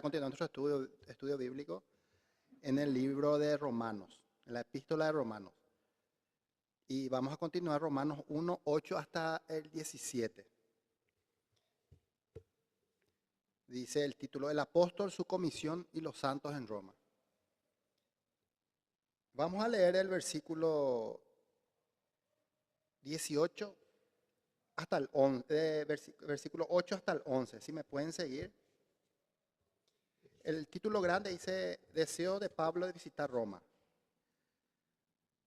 continuar nuestro estudio bíblico en el libro de Romanos, en la epístola de Romanos. Y vamos a continuar Romanos 1, 8 hasta el 17. Dice el título: El apóstol, su comisión y los santos en Roma. Vamos a leer el versículo 18 hasta el 11, versículo 8 hasta el 11. Si me pueden seguir. El título grande dice: Deseo de Pablo de visitar Roma.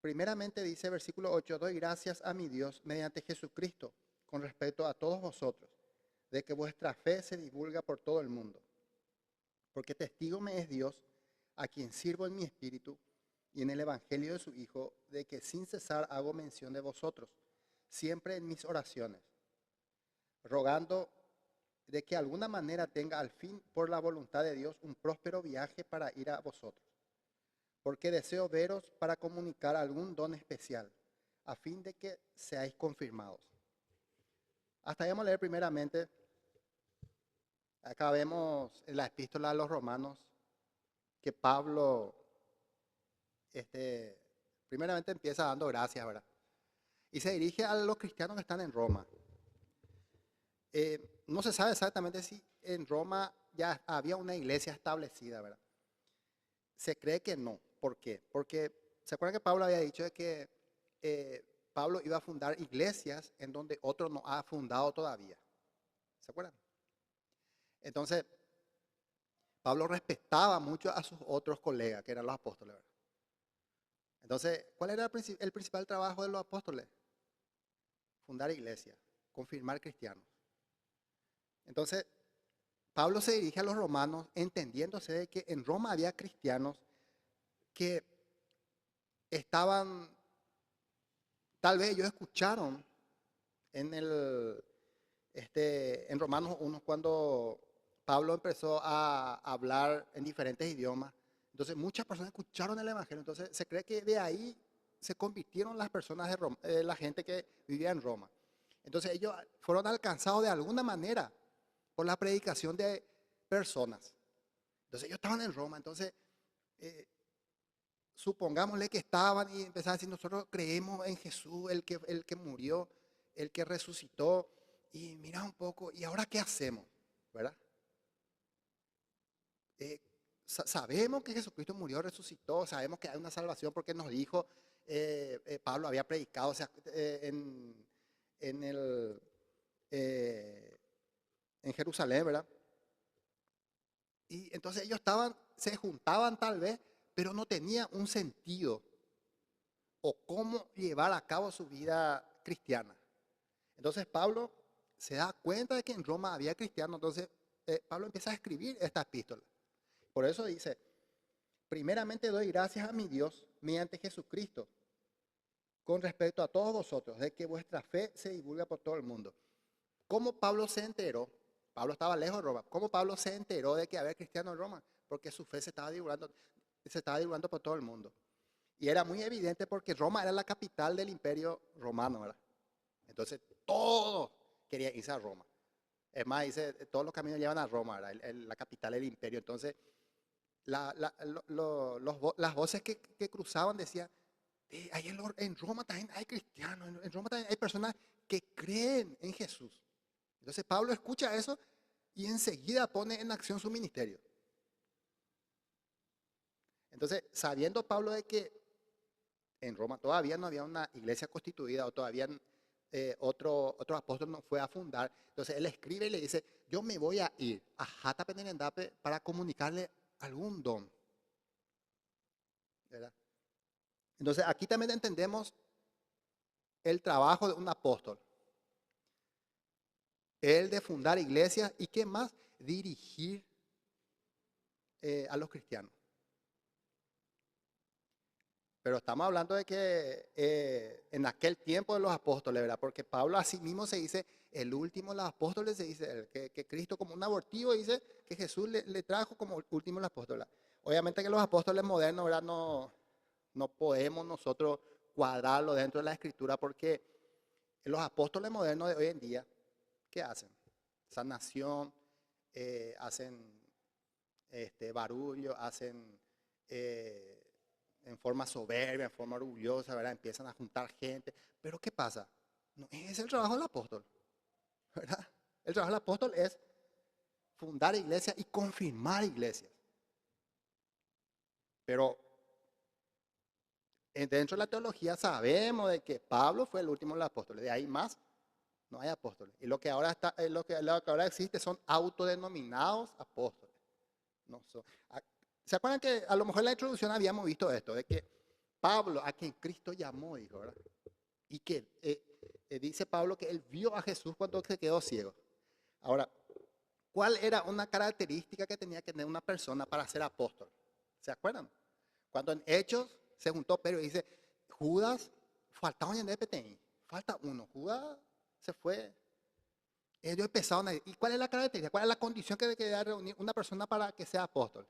Primeramente dice versículo 8: Doy gracias a mi Dios mediante Jesucristo con respecto a todos vosotros, de que vuestra fe se divulga por todo el mundo. Porque testigo me es Dios, a quien sirvo en mi espíritu y en el evangelio de su Hijo, de que sin cesar hago mención de vosotros, siempre en mis oraciones, rogando de que de alguna manera tenga al fin, por la voluntad de Dios, un próspero viaje para ir a vosotros. Porque deseo veros para comunicar algún don especial, a fin de que seáis confirmados. Hasta ahí vamos a leer primeramente. Acá vemos en la epístola a los romanos que Pablo, primeramente empieza dando gracias, ¿verdad? Y se dirige a los cristianos que están en Roma. No se sabe exactamente si en Roma ya había una iglesia establecida, ¿verdad? Se cree que no. ¿Por qué? Porque se acuerdan que Pablo había dicho de que Pablo iba a fundar iglesias en donde otro no ha fundado todavía. ¿Se acuerdan? Entonces, Pablo respetaba mucho a sus otros colegas, que eran los apóstoles, ¿verdad? Entonces, ¿cuál era el principal trabajo de los apóstoles? Fundar iglesias, confirmar cristianos. Entonces, Pablo se dirige a los romanos entendiéndose de que en Roma había cristianos que estaban, tal vez ellos escucharon en Romanos 1 cuando Pablo empezó a hablar en diferentes idiomas. Entonces muchas personas escucharon el evangelio. Entonces se cree que de ahí se convirtieron las personas de Roma, la gente que vivía en Roma. Entonces ellos fueron alcanzados de alguna manera por la predicación de personas. Entonces ellos estaban en Roma. Entonces supongámosle que estaban y empezaban a decir: nosotros creemos en Jesús, el que murió, el que resucitó. Y mira un poco, ¿y ahora qué hacemos? ¿Verdad? Sabemos que Jesucristo murió, resucitó, sabemos que hay una salvación porque nos dijo, Pablo había predicado, o sea, en, el, eh, en Jerusalén, ¿verdad? Y entonces ellos se juntaban tal vez, pero no tenían un sentido o cómo llevar a cabo su vida cristiana. Entonces Pablo se da cuenta de que en Roma había cristianos, entonces Pablo empieza a escribir esta epístola. Por eso dice: primeramente doy gracias a mi Dios mediante Jesucristo con respecto a todos vosotros, de que vuestra fe se divulga por todo el mundo. ¿Cómo Pablo se enteró? Pablo estaba lejos de Roma. ¿Cómo Pablo se enteró de que había cristianos en Roma? Porque su fe se estaba divulgando por todo el mundo. Y era muy evidente porque Roma era la capital del imperio romano, ¿verdad? Entonces todos querían irse a Roma. Es más, dice, todos los caminos llevan a Roma, ¿verdad? La capital del imperio. Entonces las voces que cruzaban decían: ahí en Roma también hay cristianos, en Roma también hay personas que creen en Jesús. Entonces Pablo escucha eso y enseguida pone en acción su ministerio. Entonces, sabiendo Pablo de que en Roma todavía no había una iglesia constituida o todavía otro apóstol no fue a fundar, entonces él escribe y le dice: yo me voy a ir a Jata Penerendape para comunicarle algún don, ¿verdad? Entonces aquí también entendemos el trabajo de un apóstol. El de fundar iglesias y ¿qué más? Dirigir a los cristianos. Pero estamos hablando de que en aquel tiempo de los apóstoles, ¿verdad? Porque Pablo así mismo se dice el último de los apóstoles, se dice que Cristo como un abortivo dice que Jesús le trajo como último de los apóstoles. Obviamente que los apóstoles modernos, ¿verdad? No podemos nosotros cuadrarlo dentro de la escritura porque los apóstoles modernos de hoy en día, ¿qué hacen? Sanación, hacen barullo, hacen en forma soberbia, en forma orgullosa, ¿verdad? Empiezan a juntar gente. Pero ¿qué pasa? No, ese es el trabajo del apóstol, ¿verdad? El trabajo del apóstol es fundar iglesias y confirmar iglesias. Pero dentro de la teología sabemos de que Pablo fue el último de los apóstoles. De ahí más no hay apóstoles. Y lo que ahora está, lo que ahora existe son autodenominados apóstoles. No son, ¿se acuerdan que a lo mejor en la introducción habíamos visto esto? De que Pablo, a quien Cristo llamó, dijo, ¿verdad? Y que dice Pablo que él vio a Jesús cuando se quedó ciego. Ahora, ¿cuál era una característica que tenía que tener una persona para ser apóstol? ¿Se acuerdan? Cuando en Hechos se juntó Pedro y dice, Judas, faltaba un PTI, falta uno, Judas se fue. Ellos empezaron a decir, ¿y cuál es la característica? ¿Cuál es la condición que debe reunir una persona para que sea apóstol?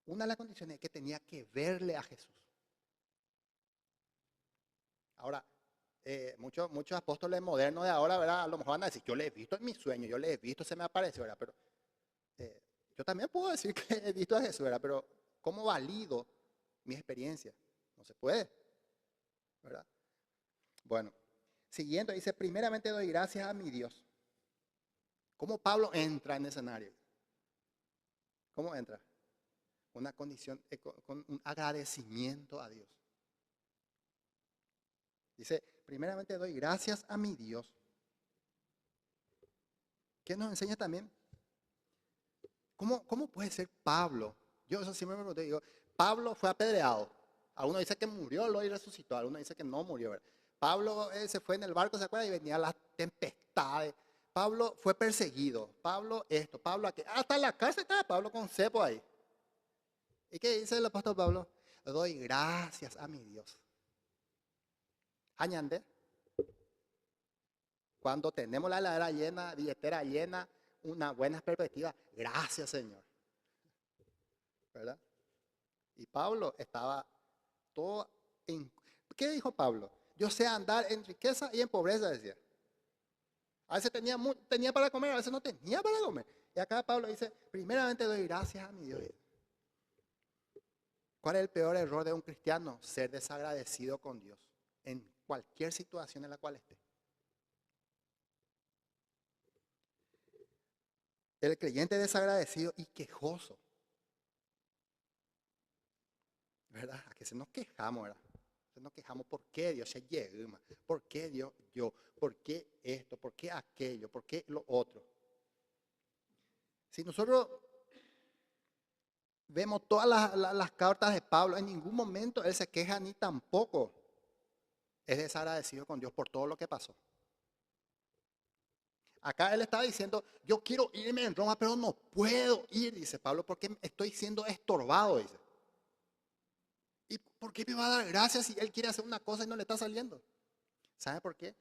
Una de las condiciones es que tenía que verle a Jesús. Ahora, muchos apóstoles modernos de ahora, ¿verdad? A lo mejor van a decir, yo le he visto en mi sueño, yo le he visto, se me apareció, ¿verdad? Pero yo también puedo decir que he visto a Jesús, ¿verdad? Pero ¿cómo valido mi experiencia? No se puede, ¿verdad? Bueno, siguiendo, dice, primeramente doy gracias a mi Dios. ¿Cómo Pablo entra en el escenario? ¿Cómo entra? Una condición, con un agradecimiento a Dios. Dice, primeramente doy gracias a mi Dios. ¿Qué nos enseña también? ¿Cómo puede ser Pablo? Yo eso siempre me pregunto, digo, Pablo fue apedreado. Algunos dicen que murió, luego y resucitó. Algunos dicen que no murió. ¿Verdad? Pablo se fue en el barco, ¿se acuerdan? Y venían las tempestades. Pablo fue perseguido. Pablo esto, Pablo aquello. Hasta en la cárcel estaba Pablo con cepo ahí. ¿Y qué dice el apóstol Pablo? Doy gracias a mi Dios. Añande, cuando tenemos la heladera llena, billetera llena, una buena perspectiva, gracias Señor. ¿Verdad? Y Pablo estaba todo en... ¿Qué dijo Pablo? Yo sé andar en riqueza y en pobreza, decía. A veces tenía para comer, a veces no tenía para comer. Y acá Pablo dice, primeramente doy gracias a mi Dios. ¿Cuál es el peor error de un cristiano? Ser desagradecido con Dios en cualquier situación en la cual esté. El creyente desagradecido y quejoso. ¿Verdad? A que se nos quejamos, ¿verdad? Se nos quejamos, ¿por qué Dios se llega? ¿Por qué Dios yo? ¿Por qué esto? ¿Por qué aquello? ¿Por qué lo otro? Si nosotros vemos todas las cartas de Pablo, en ningún momento él se queja ni tampoco es desagradecido con Dios por todo lo que pasó. Acá él estaba diciendo, yo quiero irme en Roma, pero no puedo ir, dice Pablo, porque estoy siendo estorbado, dice. ¿Y por qué me va a dar gracias si él quiere hacer una cosa y no le está saliendo? ¿Sabe por qué?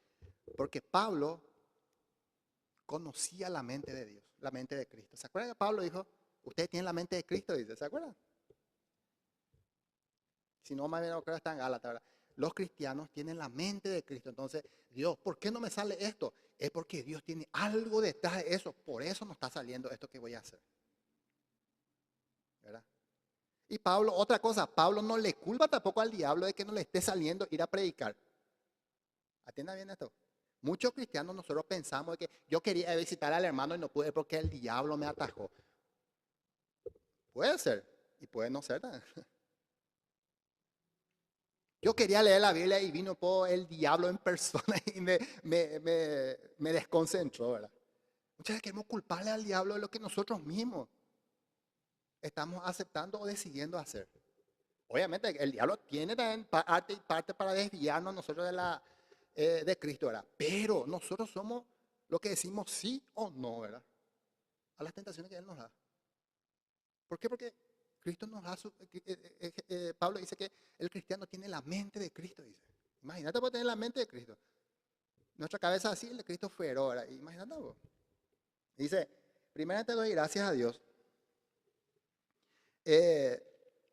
Porque Pablo conocía la mente de Dios, la mente de Cristo. ¿Se acuerdan que Pablo dijo, ustedes tienen la mente de Cristo? Dice, ¿se acuerdan? Si no, más bien creo que está en Gálatas, ¿verdad? Los cristianos tienen la mente de Cristo. Entonces, Dios, ¿por qué no me sale esto? Es porque Dios tiene algo detrás de eso. Por eso no está saliendo esto que voy a hacer. ¿Verdad? Y Pablo, otra cosa, Pablo no le culpa tampoco al diablo de que no le esté saliendo ir a predicar. Atienda bien esto. Muchos cristianos nosotros pensamos que yo quería visitar al hermano y no pude porque el diablo me atajó. Puede ser y puede no ser. Yo quería leer la Biblia y vino todo el diablo en persona y me desconcentró, ¿verdad? Muchas veces queremos culparle al diablo de lo que nosotros mismos estamos aceptando o decidiendo hacer. Obviamente el diablo tiene también parte para desviarnos nosotros de Cristo, ¿verdad? Pero nosotros somos lo que decimos sí o no, ¿verdad? A las tentaciones que Él nos da. ¿Por qué? Porque Cristo nos da Pablo dice que el cristiano tiene la mente de Cristo, dice. Imagínate por tener la mente de Cristo. Nuestra cabeza así, el de Cristo fuera, ¿verdad? Imagínate vos. Dice, primero te doy gracias a Dios.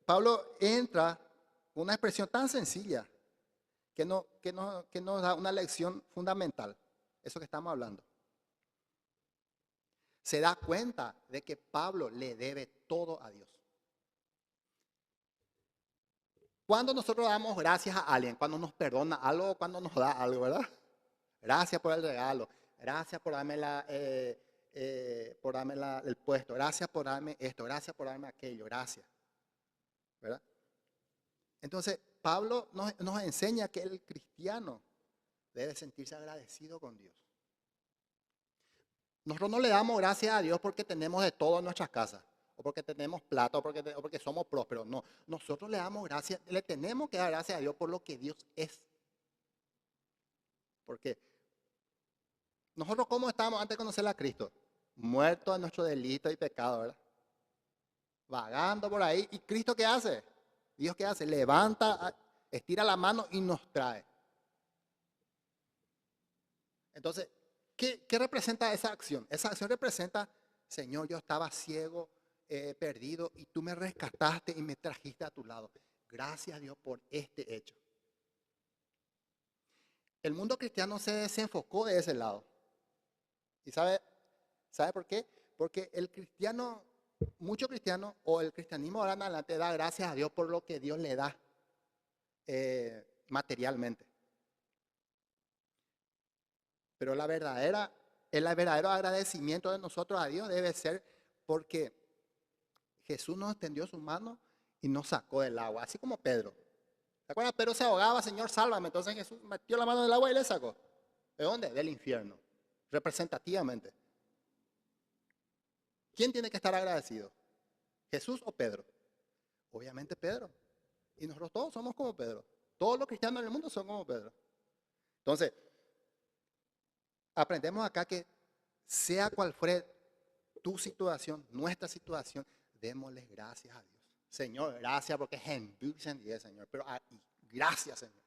Pablo entra con una expresión tan sencilla que nos da una lección fundamental. Eso que estamos hablando. se da cuenta de que Pablo le debe todo a Dios. Cuando nosotros damos gracias a alguien, cuando nos perdona algo, cuando nos da algo, ¿verdad? Gracias por el regalo, gracias por darme el puesto, gracias por darme esto, gracias por darme aquello, gracias, ¿verdad? Entonces, Pablo nos enseña que el cristiano debe sentirse agradecido con Dios. Nosotros no le damos gracias a Dios porque tenemos de todo en nuestras casas, o porque tenemos plata, o porque somos prósperos. No, nosotros le damos gracias, le tenemos que dar gracias a Dios por lo que Dios es. Porque nosotros, ¿cómo estábamos antes de conocer a Cristo? Muertos en nuestro delito y pecado, ¿verdad? Vagando por ahí. ¿Y Cristo qué hace? Dios qué hace? Levanta, estira la mano y nos trae. Entonces, ¿qué representa esa acción? Esa acción representa, Señor, yo estaba ciego, perdido, y tú me rescataste y me trajiste a tu lado. Gracias a Dios por este hecho. El mundo cristiano se desenfocó de ese lado. ¿Y sabe por qué? Porque el cristiano, muchos cristianos, o el cristianismo ahora en adelante, da gracias a Dios por lo que Dios le da materialmente. Pero el verdadero agradecimiento de nosotros a Dios debe ser porque Jesús nos extendió su mano y nos sacó del agua, así como Pedro. ¿Se acuerdan? Pedro se ahogaba, Señor, sálvame. Entonces Jesús metió la mano del agua y le sacó. ¿De dónde? Del infierno, representativamente. ¿Quién tiene que estar agradecido? ¿Jesús o Pedro? Obviamente Pedro. Y nosotros todos somos como Pedro. Todos los cristianos en el mundo son como Pedro. Entonces, aprendemos acá que sea cual fuere tu situación, nuestra situación, démosle gracias a Dios. Señor, gracias porque es en Dios, Señor. Pero gracias, Señor.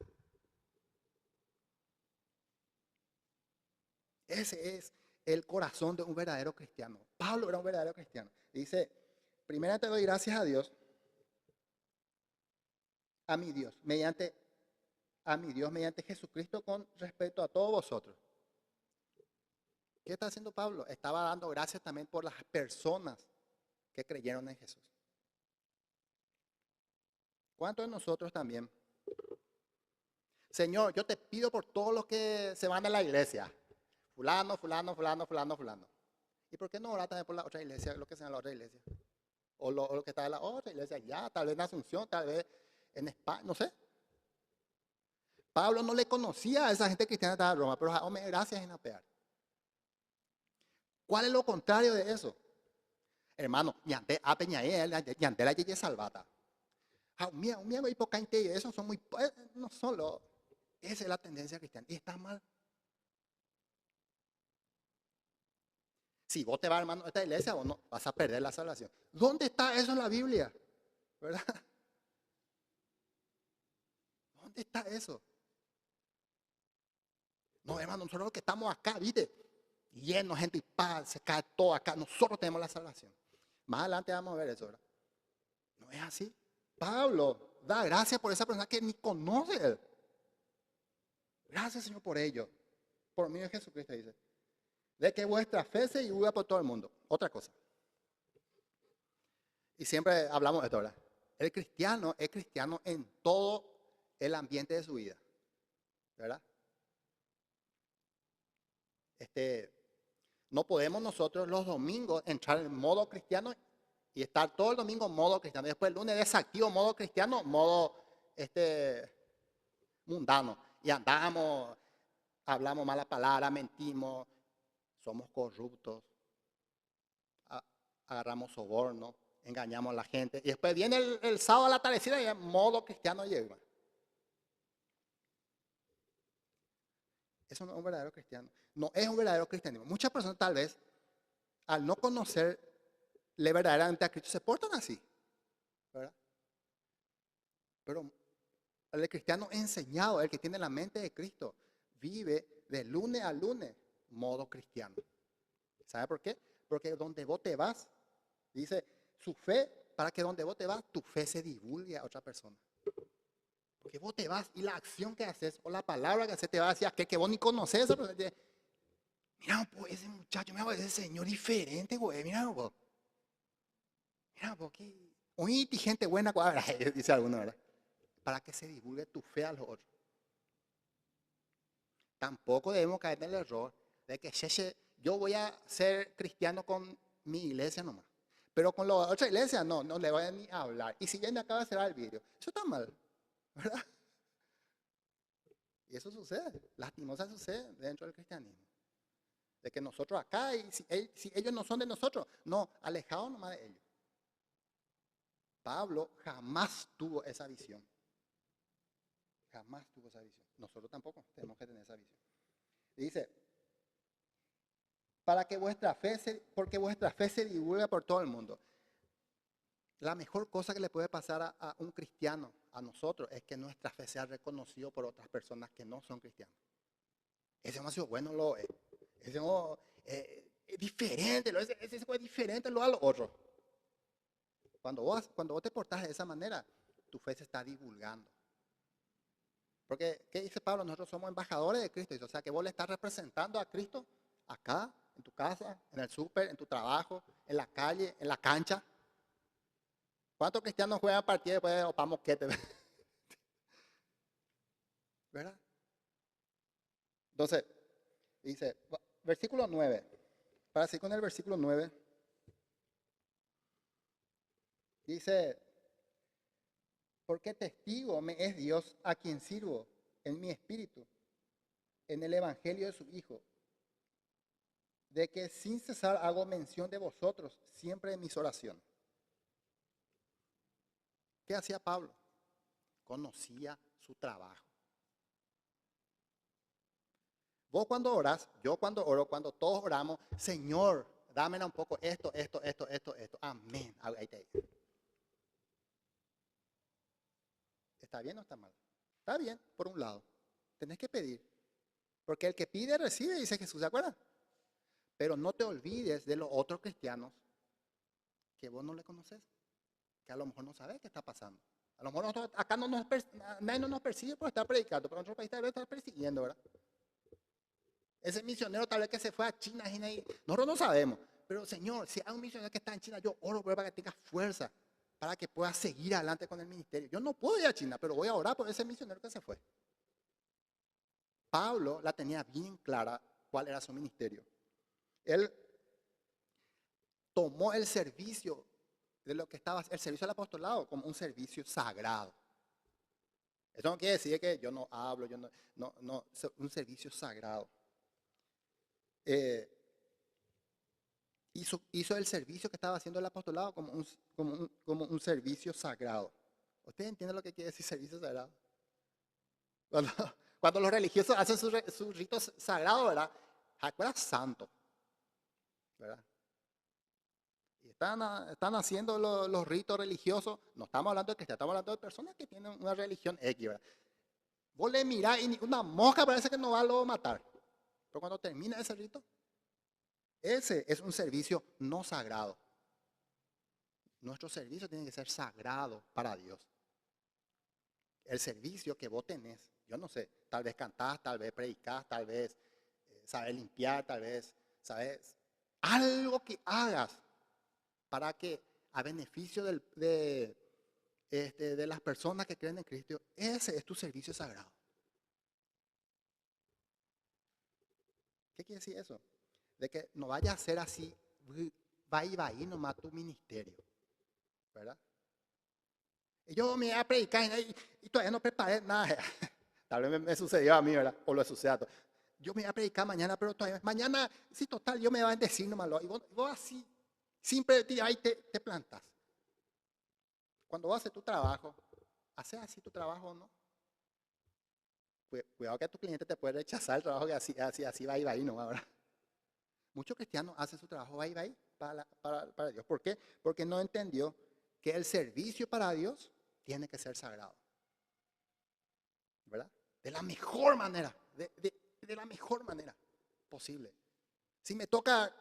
Ese es el corazón de un verdadero cristiano. Pablo era un verdadero cristiano. Dice, primero te doy gracias a Dios, a mi Dios, mediante Jesucristo con respecto a todos vosotros. ¿Qué está haciendo Pablo? Estaba dando gracias también por las personas que creyeron en Jesús. ¿Cuántos de nosotros también? Señor, yo te pido por todos los que se van a la iglesia. Fulano, fulano, fulano, fulano, fulano. ¿Y por qué no orar también por la otra iglesia, lo que sea en la otra iglesia? O lo que está en la otra iglesia ya, tal vez en Asunción, tal vez en España, no sé. Pablo no le conocía a esa gente cristiana de Roma, pero hombre, gracias en apear. ¿Cuál es lo contrario de eso? Hermano, yante la yeye salvata. Un miego y poca inte, eso son muy, no solo, esa es la tendencia cristiana y está mal. Si vos te vas, hermano, a esta iglesia, vos no vas a perder la salvación. ¿Dónde está eso en la Biblia? ¿Verdad? ¿Dónde está eso? No, hermano, nosotros que estamos acá, ¿viste? Llenos, gente y paz, se cae todo acá. Nosotros tenemos la salvación. Más adelante vamos a ver eso, ¿verdad? No es así. Pablo da gracias por esa persona que ni conoce él. Gracias, Señor, por ello. Por mí, Jesucristo dice. De que vuestra fe se divulga por todo el mundo. Otra cosa. Y siempre hablamos de esto, ¿verdad? El cristiano es cristiano en todo el ambiente de su vida. ¿Verdad? No podemos nosotros los domingos entrar en modo cristiano y estar todo el domingo en modo cristiano. Después el lunes desactivo modo cristiano, modo mundano. Y andamos, hablamos malas palabras, mentimos, somos corruptos, agarramos soborno, engañamos a la gente. Y después viene el sábado a la tardecita y en modo cristiano llega. Eso no es un verdadero cristiano. No es un verdadero cristianismo. Muchas personas tal vez, al no conocerle verdaderamente a Cristo, se portan así. ¿Verdad? Pero el cristiano enseñado, el que tiene la mente de Cristo, vive de lunes a lunes modo cristiano. ¿Sabe por qué? Porque donde vos te vas, dice su fe, para que donde vos te vas, tu fe se divulgue a otra persona. Porque vos te vas y la acción que haces o la palabra que haces te va a decir que vos ni conoces. Mira, pues ese muchacho, mira, pues, ese señor diferente, güey, mira, pues. Mira, pues, qué... Oí, gente buena, cuadra, dice alguno, ¿verdad? Para que se divulgue tu fe a los otros. Tampoco debemos caer en el error de que yo voy a ser cristiano con mi iglesia nomás. Pero con la otra iglesia no le voy a ni hablar. Y si ya me acaba de cerrar el vídeo, eso está mal, ¿verdad? Y eso sucede, lastimosa sucede dentro del cristianismo. De que nosotros acá, y si ellos no son de nosotros, no, alejados nomás de ellos. Pablo jamás tuvo esa visión. Jamás tuvo esa visión. Nosotros tampoco tenemos que tener esa visión. Dice, porque vuestra fe se divulga por todo el mundo. La mejor cosa que le puede pasar a un cristiano, a nosotros, es que nuestra fe sea reconocida por otras personas que no son cristianos. Ese demasiado bueno lo es. Ese es diferente, ese es diferente lo a lo otro. Cuando vos te portás de esa manera, tu fe se está divulgando. Porque, ¿qué dice Pablo? Nosotros somos embajadores de Cristo. O sea, que vos le estás representando a Cristo acá, en tu casa, en el súper, en tu trabajo, en la calle, en la cancha. ¿Cuántos cristianos juegan partidos después de Opa Moquete? ¿Verdad? Entonces, dice, versículo 9. Para seguir con el versículo 9. Dice, porque testigo me es Dios a quien sirvo en mi espíritu, en el evangelio de su Hijo, de que sin cesar hago mención de vosotros siempre en mis oraciones. ¿Qué hacía Pablo? Conocía su trabajo. Vos cuando orás, yo cuando oro, cuando todos oramos, Señor, dame un poco esto. Amén. Ahí te digo. ¿Está bien o está mal? Está bien, por un lado. Tenés que pedir. Porque el que pide, recibe, dice Jesús, ¿se acuerdan? Pero no te olvides de los otros cristianos que vos no le conoces. Que a lo mejor no sabes qué está pasando. A lo mejor nosotros, acá nadie no nos persigue por estar predicando, pero en otro país tal vez está persiguiendo, ¿verdad? Ese misionero tal vez que se fue a China, nosotros no sabemos. Pero Señor, si hay un misionero que está en China, yo oro para que tenga fuerza, para que pueda seguir adelante con el ministerio. Yo no puedo ir a China, pero voy a orar por ese misionero que se fue. Pablo la tenía bien clara cuál era su ministerio. Él tomó el servicio de lo que estaba, el servicio al apostolado, como un servicio sagrado. Eso no quiere decir que yo no hablo, un servicio sagrado. Hizo el servicio que estaba haciendo el apostolado como un servicio sagrado. ¿Ustedes entienden lo que quiere decir servicio sagrado? Cuando los religiosos hacen sus ritos sagrados, ¿verdad? Acuerdas santo, ¿verdad? Y están haciendo los ritos religiosos. No estamos hablando de cristianos, estamos hablando de personas que tienen una religión X, ¿verdad? Vos le mirás y una mosca parece que no va a lo matar. Pero cuando termina ese rito, ese es un servicio no sagrado. Nuestro servicio tiene que ser sagrado para Dios. El servicio que vos tenés, yo no sé, tal vez cantás, tal vez predicás, tal vez sabes limpiar, tal vez sabes algo que hagas para que a beneficio de las personas que creen en Cristo, ese es tu servicio sagrado. ¿Qué quiere decir eso? De que no vaya a ser así, va a ir nomás tu ministerio, ¿verdad? Y yo me iba a predicar y todavía no preparé nada. Tal vez me sucedió a mí, ¿verdad? O lo sucede a todos. Yo me iba a predicar mañana, pero todavía, mañana, sí, total, yo me voy a bendecir nomás. Y vos así, siempre ahí te plantas. Cuando vos haces tu trabajo, haces así tu trabajo o no. Cuidado que tu cliente te puede rechazar el trabajo que así va y no, ¿verdad? Muchos cristianos hacen su trabajo va y para Dios. ¿Por qué? Porque no entendió que el servicio para Dios tiene que ser sagrado. ¿Verdad? De la mejor manera, de la mejor manera posible. Si me toca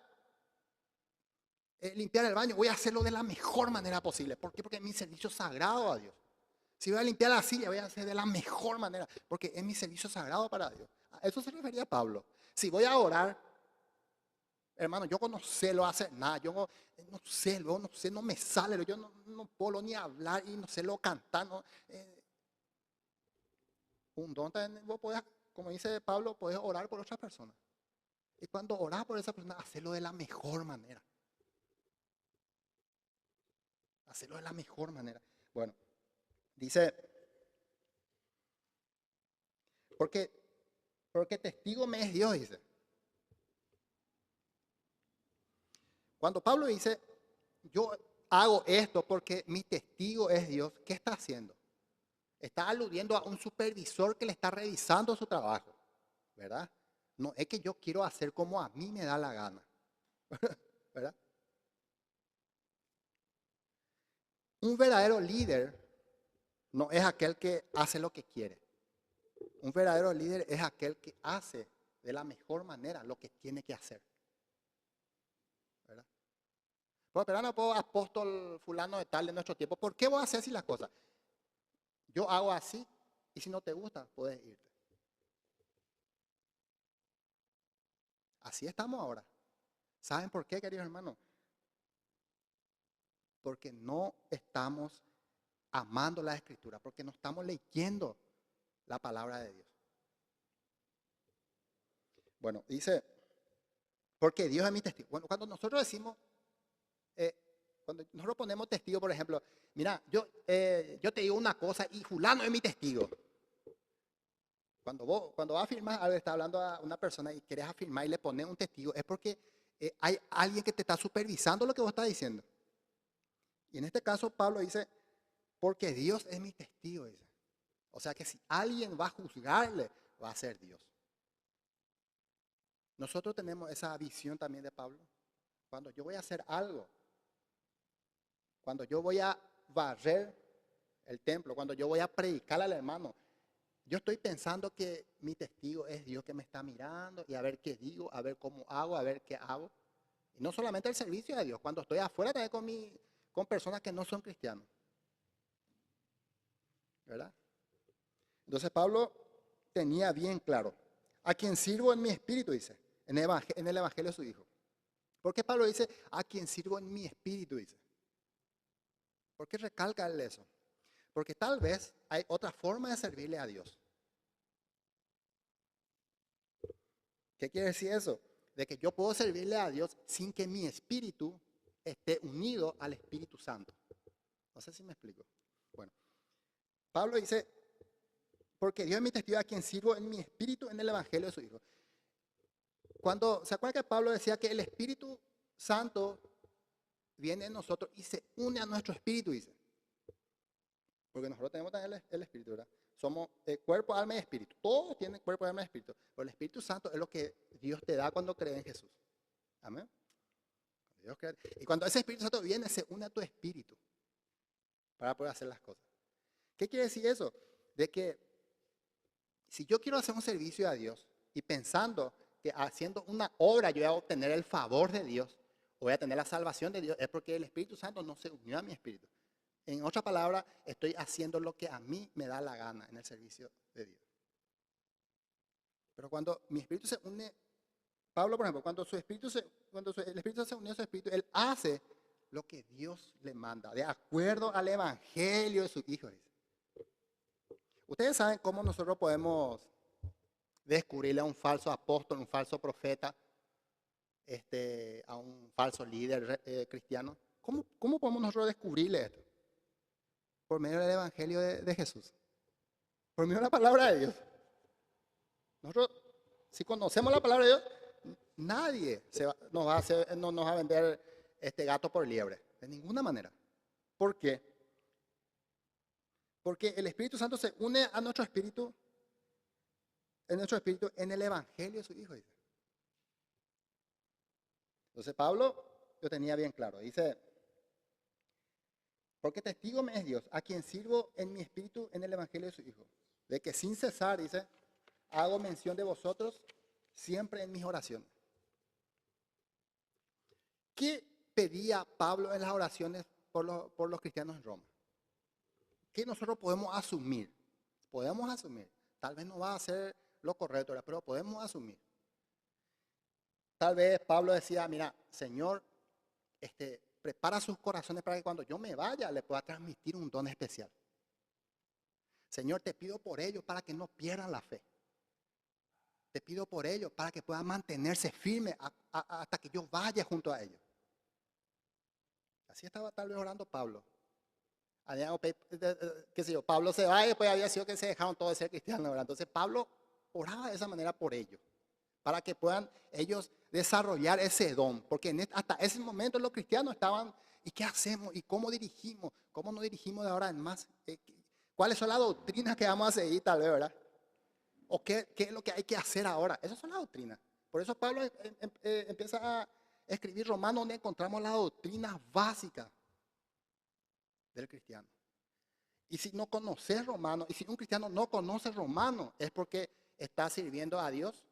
limpiar el baño, voy a hacerlo de la mejor manera posible. ¿Por qué? Porque es mi servicio sagrado a Dios. Si voy a limpiar la silla, voy a hacer de la mejor manera, porque es mi servicio sagrado para Dios. A eso se refería Pablo. Si voy a orar, Hermano, yo no sé lo hacer nada, yo no sé, luego no sé, no me sale, yo no puedo ni hablar y no sé lo cantar. No, un don también, vos podés, como dice Pablo, podés orar por otras personas. Y cuando orás por esa persona, hacerlo de la mejor manera. Hacerlo de la mejor manera. Bueno, dice, porque, porque testigo me es Dios, dice. Cuando Pablo dice, yo hago esto porque mi testigo es Dios, ¿qué está haciendo? Está aludiendo a un supervisor que le está revisando su trabajo, ¿verdad? No es que yo quiero hacer como a mí me da la gana, ¿verdad? Un verdadero líder no es aquel que hace lo que quiere. Un verdadero líder es aquel que hace de la mejor manera lo que tiene que hacer, ¿verdad? Bueno, pero no puedo apóstol fulano de tal de nuestro tiempo. ¿Por qué voy a hacer así las cosas? Yo hago así y si no te gusta, puedes irte. Así estamos ahora. ¿Saben por qué, queridos hermanos? Porque no estamos amando la escritura, porque no estamos leyendo la palabra de Dios. Bueno, dice, porque Dios es mi testigo. Bueno, cuando nosotros decimos, eh, cuando nosotros ponemos testigo, por ejemplo, mira, yo te digo una cosa y fulano es mi testigo. Cuando vas a afirmar algo, está hablando a una persona y querés afirmar y le pones un testigo, es porque hay alguien que te está supervisando lo que vos estás diciendo. Y en este caso Pablo dice, porque Dios es mi testigo, dice. O sea que si alguien va a juzgarle, va a ser Dios. Nosotros tenemos esa visión también de Pablo. Cuando yo voy a hacer algo, cuando yo voy a barrer el templo, cuando yo voy a predicar al hermano, yo estoy pensando que mi testigo es Dios que me está mirando y a ver qué digo, a ver cómo hago, a ver qué hago. Y no solamente el servicio de Dios, cuando estoy afuera también con personas que no son cristianos. ¿Verdad? Entonces Pablo tenía bien claro, a quien sirvo en mi espíritu, dice, en el evangelio de su hijo. ¿Por qué Pablo dice, a quien sirvo en mi espíritu, dice? ¿Por qué recalca él eso? Porque tal vez hay otra forma de servirle a Dios. ¿Qué quiere decir eso? De que yo puedo servirle a Dios sin que mi espíritu esté unido al Espíritu Santo. No sé si me explico. Bueno, Pablo dice, porque Dios es mi testigo a quien sirvo en mi espíritu en el evangelio de su hijo. Cuando se acuerda que Pablo decía que el Espíritu Santo viene en nosotros y se une a nuestro espíritu, dice. Porque nosotros tenemos también el espíritu, ¿verdad? Somos cuerpo, alma y espíritu. Todos tienen cuerpo, alma y espíritu. Pero el Espíritu Santo es lo que Dios te da cuando crees en Jesús. Amén. Y cuando ese Espíritu Santo viene, se une a tu espíritu para poder hacer las cosas. ¿Qué quiere decir eso? De que si yo quiero hacer un servicio a Dios y pensando que haciendo una obra yo voy a obtener el favor de Dios, o voy a tener la salvación de Dios, es porque el Espíritu Santo no se unió a mi espíritu. En otras palabras, estoy haciendo lo que a mí me da la gana en el servicio de Dios. Pero cuando mi espíritu se une, Pablo, por ejemplo, el espíritu se unió a su espíritu, él hace lo que Dios le manda, de acuerdo al evangelio de su Hijo. Ustedes saben cómo nosotros podemos descubrirle a un falso apóstol, un falso profeta, a un falso líder cristiano. ¿Cómo podemos nosotros descubrirle esto? Por medio del evangelio de Jesús. Por medio de la palabra de Dios. Nosotros, si conocemos la palabra de Dios, nadie nos va a vender este gato por liebre. De ninguna manera. ¿Por qué? Porque el Espíritu Santo se une a nuestro espíritu, en el evangelio de su Hijo. Dice. Entonces Pablo lo tenía bien claro. Dice, porque testigo me es Dios, a quien sirvo en mi espíritu en el evangelio de su Hijo. De que sin cesar, dice, hago mención de vosotros siempre en mis oraciones. ¿Qué pedía Pablo en las oraciones por los cristianos en Roma? ¿Qué nosotros podemos asumir? Podemos asumir. Tal vez no va a ser lo correcto, pero podemos asumir. tal vez Pablo decía, mira, Señor, prepara sus corazones para que cuando yo me vaya le pueda transmitir un don especial. Señor, te pido por ellos para que no pierdan la fe. Te pido por ellos para que puedan mantenerse firmes hasta que yo vaya junto a ellos. Así estaba tal vez orando Pablo. Qué sé yo, Pablo se va y después había sido que se dejaron todos de ser cristianos, ¿verdad? Entonces Pablo oraba de esa manera por ellos, para que puedan ellos desarrollar ese don, porque hasta ese momento los cristianos estaban, ¿y qué hacemos? ¿Y cómo dirigimos? ¿Cómo nos dirigimos de ahora en más? ¿Cuáles son las doctrinas que vamos a seguir tal vez, verdad? ¿O qué es lo que hay que hacer ahora? Esas son las doctrinas. Por eso Pablo empieza a escribir Romanos, donde encontramos las doctrinas básicas del cristiano. Y si no conoces Romano, y si un cristiano no conoce Romano, es porque está sirviendo a Dios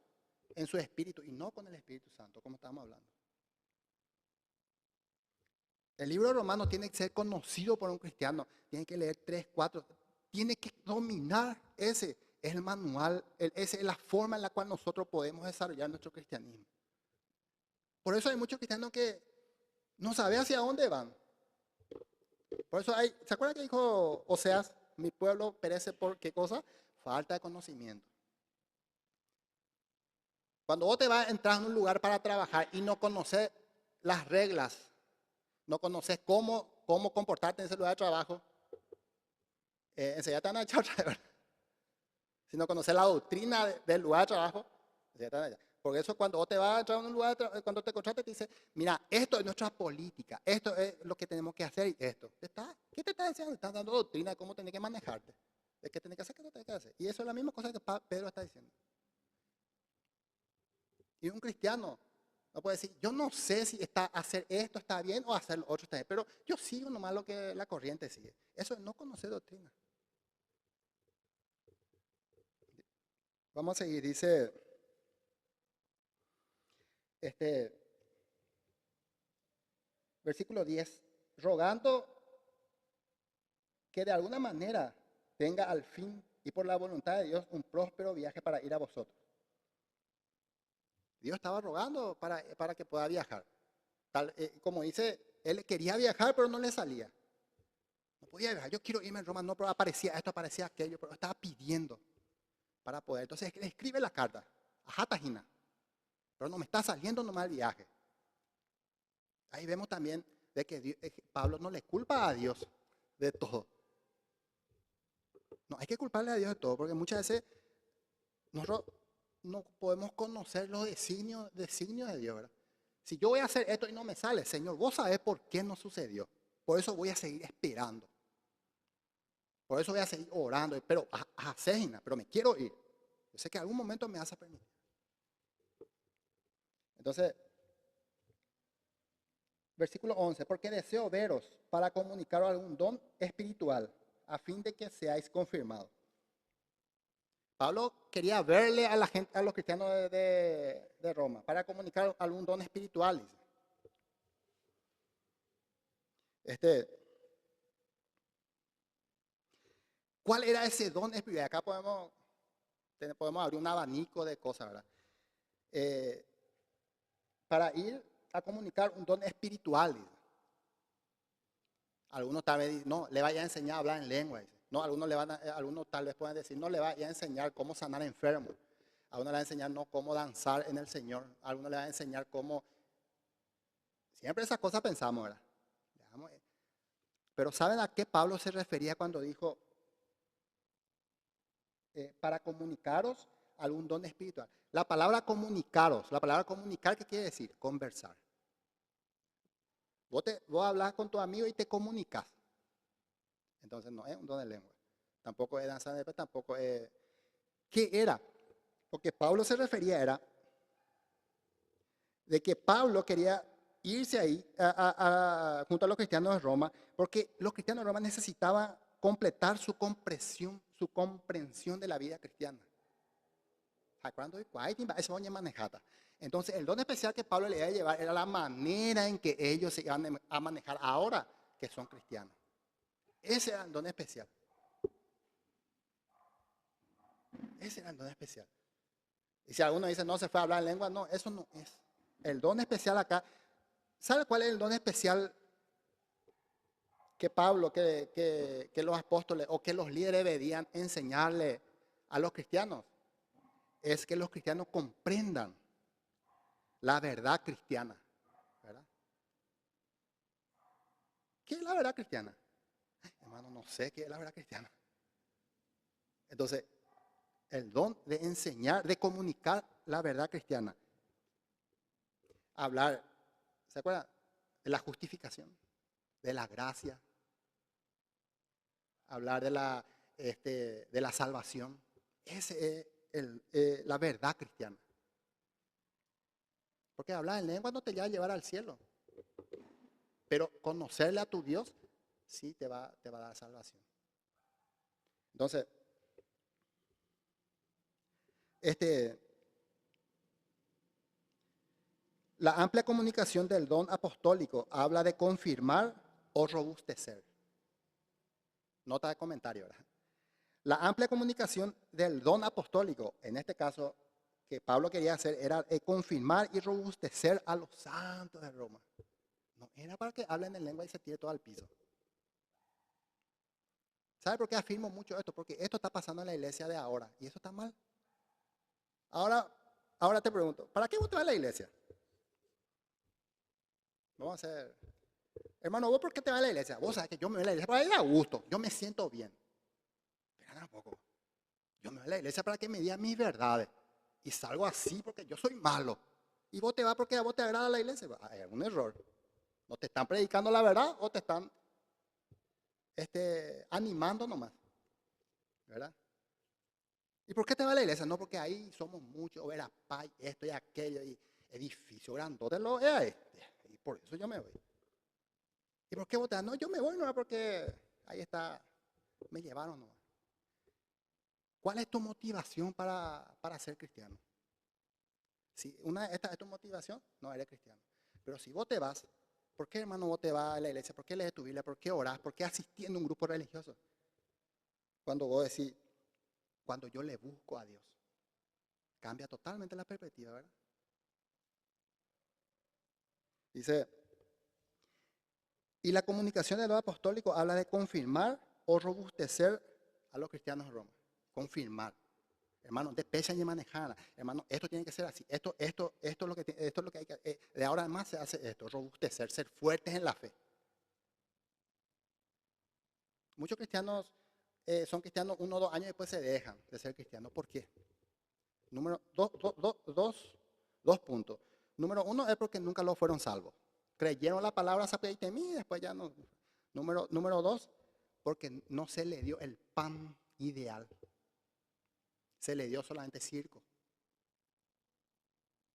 en su espíritu y no con el Espíritu Santo, como estábamos hablando. El libro de Romanos tiene que ser conocido por un cristiano, tiene que leer 3, 4, tiene que dominar ese. Es el manual, esa es la forma en la cual nosotros podemos desarrollar nuestro cristianismo. Por eso hay muchos cristianos que no saben hacia dónde van. Por eso ¿se acuerdan que dijo Oseas? Mi pueblo perece por ¿qué cosa? Falta de conocimiento. Cuando vos te vas a entrar en un lugar para trabajar y no conoces las reglas, no conoces cómo comportarte en ese lugar de trabajo, enseguida te van a echar otra vez. Si no conoces la doctrina del lugar de trabajo, enseguida te van a echar. Por eso cuando vos te vas a entrar en un lugar, cuando te contratas, te dice, mira, esto es nuestra política, esto es lo que tenemos que hacer y esto. ¿Qué te está diciendo? Te están dando doctrina de cómo tenés que manejarte, de qué tenés que hacer, qué no tenés que hacer. Y eso es la misma cosa que Pedro está diciendo. Y un cristiano no puede decir, yo no sé si hacer esto está bien o hacer lo otro está bien, pero yo sigo nomás lo que la corriente sigue. Eso es no conocer doctrina. Vamos a seguir, dice, versículo 10, rogando que de alguna manera tenga al fin y por la voluntad de Dios un próspero viaje para ir a vosotros. Dios estaba rogando para que pueda viajar. Como dice, él quería viajar, pero no le salía. No podía viajar. Yo quiero irme a Roma, no, pero aparecía esto, aparecía aquello, pero estaba pidiendo para poder. Entonces le escribe la carta a Hatajina, pero no me está saliendo nomás el viaje. Ahí vemos también de que Pablo no le culpa a Dios de todo. No hay que culparle a Dios de todo, porque muchas veces nosotros no podemos conocer los designios de Dios, ¿verdad? Si yo voy a hacer esto y no me sale, Señor, vos sabés por qué no sucedió. Por eso voy a seguir esperando. Por eso voy a seguir orando, pero pero me quiero ir. Yo sé que en algún momento me vas a permitir. Entonces, versículo 11, porque deseo veros para comunicaros algún don espiritual, a fin de que seáis confirmados. Pablo quería verle a la gente, a los cristianos de Roma, para comunicar algún don espiritual. ¿Cuál era ese don espiritual? Acá podemos abrir un abanico de cosas, ¿verdad? Para ir a comunicar un don espiritual. Algunos tal vez no, le vaya a enseñar a hablar en lengua. No, algunos tal vez pueden decir, no le vaya a enseñar cómo sanar enfermos. A uno le va a enseñar no cómo danzar en el Señor. A uno le va a enseñar cómo. Siempre esas cosas pensamos, ¿verdad? Pero ¿saben a qué Pablo se refería cuando dijo para comunicaros algún don espiritual? La palabra comunicaros, la palabra comunicar, ¿qué quiere decir? Conversar. Vos hablas con tu amigo y te comunicas. Entonces no es un don de lengua. Tampoco es danza de tampoco es. ¿Qué era? Porque Pablo se refería era de que Pablo quería irse ahí junto a los cristianos de Roma, porque los cristianos de Roma necesitaban completar su comprensión de la vida cristiana. Entonces, el don especial que Pablo le iba a llevar era la manera en que ellos se iban a manejar ahora que son cristianos. Ese era el don especial. Ese era el don especial. Y si alguno dice, no se fue a hablar en lengua, no, eso no es. El don especial acá, ¿sabe cuál es el don especial que Pablo, que los apóstoles o que los líderes deberían enseñarle a los cristianos? Es que los cristianos comprendan la verdad cristiana, ¿verdad? ¿Qué es la verdad cristiana? Hermano, no sé qué es la verdad cristiana. Entonces, el don de enseñar, de comunicar la verdad cristiana. Hablar, ¿se acuerdan? De la justificación, de la gracia. Hablar de la salvación. Esa es la verdad cristiana. Porque hablar en lengua no te lleva a llevar al cielo. Pero conocerle a tu Dios sí te va a dar salvación. Entonces, la amplia comunicación del don apostólico habla de confirmar o robustecer. Nota de comentario, ¿verdad? La amplia comunicación del don apostólico, en este caso que Pablo quería hacer, era confirmar y robustecer a los santos de Roma. No era para que hablen en lengua y se tire todo al piso. ¿Sabe por qué afirmo mucho esto? Porque esto está pasando en la iglesia de ahora y eso está mal. Ahora te pregunto, ¿para qué vos te vas a la iglesia? Vamos a hacer, hermano, ¿vos por qué te vas a la iglesia? Vos sabés que yo me voy a la iglesia para ir a gusto, yo me siento bien. Pero tampoco. Yo me voy a la iglesia para que me digan mis verdades. Y salgo así porque yo soy malo. Y vos te vas porque a vos te agrada la iglesia. Hay un error. No te están predicando la verdad o te están animando nomás. ¿Verdad? ¿Y por qué te vas a la iglesia? No, porque ahí somos muchos, ver a pay, esto y aquello, y edificio grandote lo es este. Y por eso yo me voy. ¿Y por qué vos te vas? No, yo me voy no porque ahí está, me llevaron nomás. ¿Cuál es tu motivación para ser cristiano? Si esta es tu motivación, no eres cristiano. Pero si vos te vas, ¿por qué, hermano, vos te vas a la iglesia? ¿Por qué lees tu Biblia? ¿Por qué orás? ¿Por qué asistís a un grupo religioso? Cuando vos decís, cuando yo le busco a Dios, cambia totalmente la perspectiva, ¿verdad? Dice, y la comunicación del apostólico habla de confirmar o robustecer a los cristianos de Roma. Confirmar. Hermano, despecha y manejar. Hermano, esto tiene que ser así. Esto es lo que hay que. De ahora en más se hace esto, robustecer, ser fuertes en la fe. Muchos cristianos son cristianos 1 o 2 años y después se dejan de ser cristianos. ¿Por qué? Dos puntos. Número 1 es porque nunca lo fueron salvos. Creyeron la palabra sapeitemí y después ya no. Número 2, porque no se le dio el pan ideal. Se le dio solamente circo.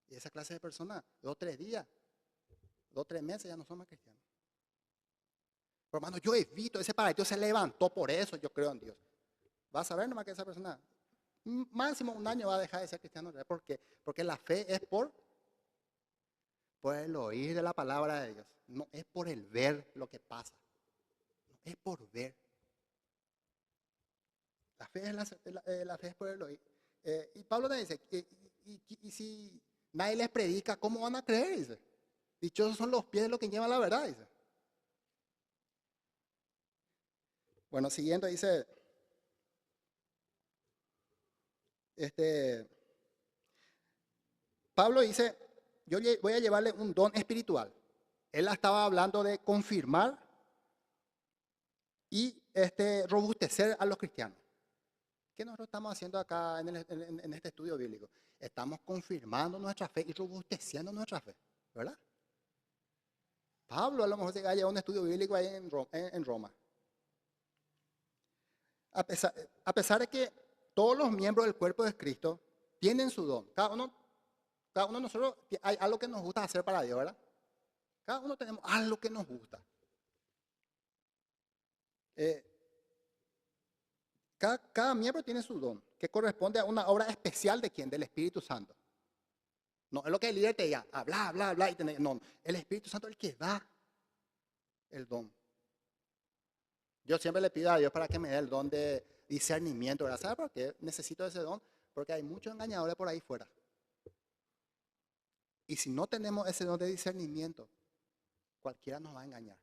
Y esa clase de personas, 2 o 3 días, 2 o 3 meses ya no son más cristianos. Pero hermano, yo he visto ese paradito se levantó por eso, yo creo en Dios. Vas a ver nomás que esa persona, máximo 1 año va a dejar de ser cristiano. ¿Por qué? Porque la fe es por el oír de la palabra de Dios. No es por el ver lo que pasa. No es por ver. La fe es por el oír. Y Pablo te dice, y si nadie les predica, ¿cómo van a creer? Dice. Dichosos son los pies de los que llevan la verdad. Dice. Bueno, siguiendo dice, Pablo dice, yo voy a llevarle un don espiritual. Él estaba hablando de confirmar y robustecer a los cristianos. ¿Qué nosotros estamos haciendo acá en este estudio bíblico? Estamos confirmando nuestra fe y robusteciendo nuestra fe, ¿verdad? Pablo a lo mejor se va a llevar un estudio bíblico ahí en Roma. A pesar de que todos los miembros del cuerpo de Cristo tienen su don. Cada uno de nosotros hay algo que nos gusta hacer para Dios, ¿verdad? Cada uno tenemos algo que nos gusta. Cada miembro tiene su don, que corresponde a una obra especial de quién, del Espíritu Santo. No es lo que el líder te diga, bla, bla, bla. No, el Espíritu Santo es el que da el don. Yo siempre le pido a Dios para que me dé el don de discernimiento, ¿verdad? ¿Sabe por qué necesito ese don? Porque hay muchos engañadores por ahí fuera. Y si no tenemos ese don de discernimiento, cualquiera nos va a engañar.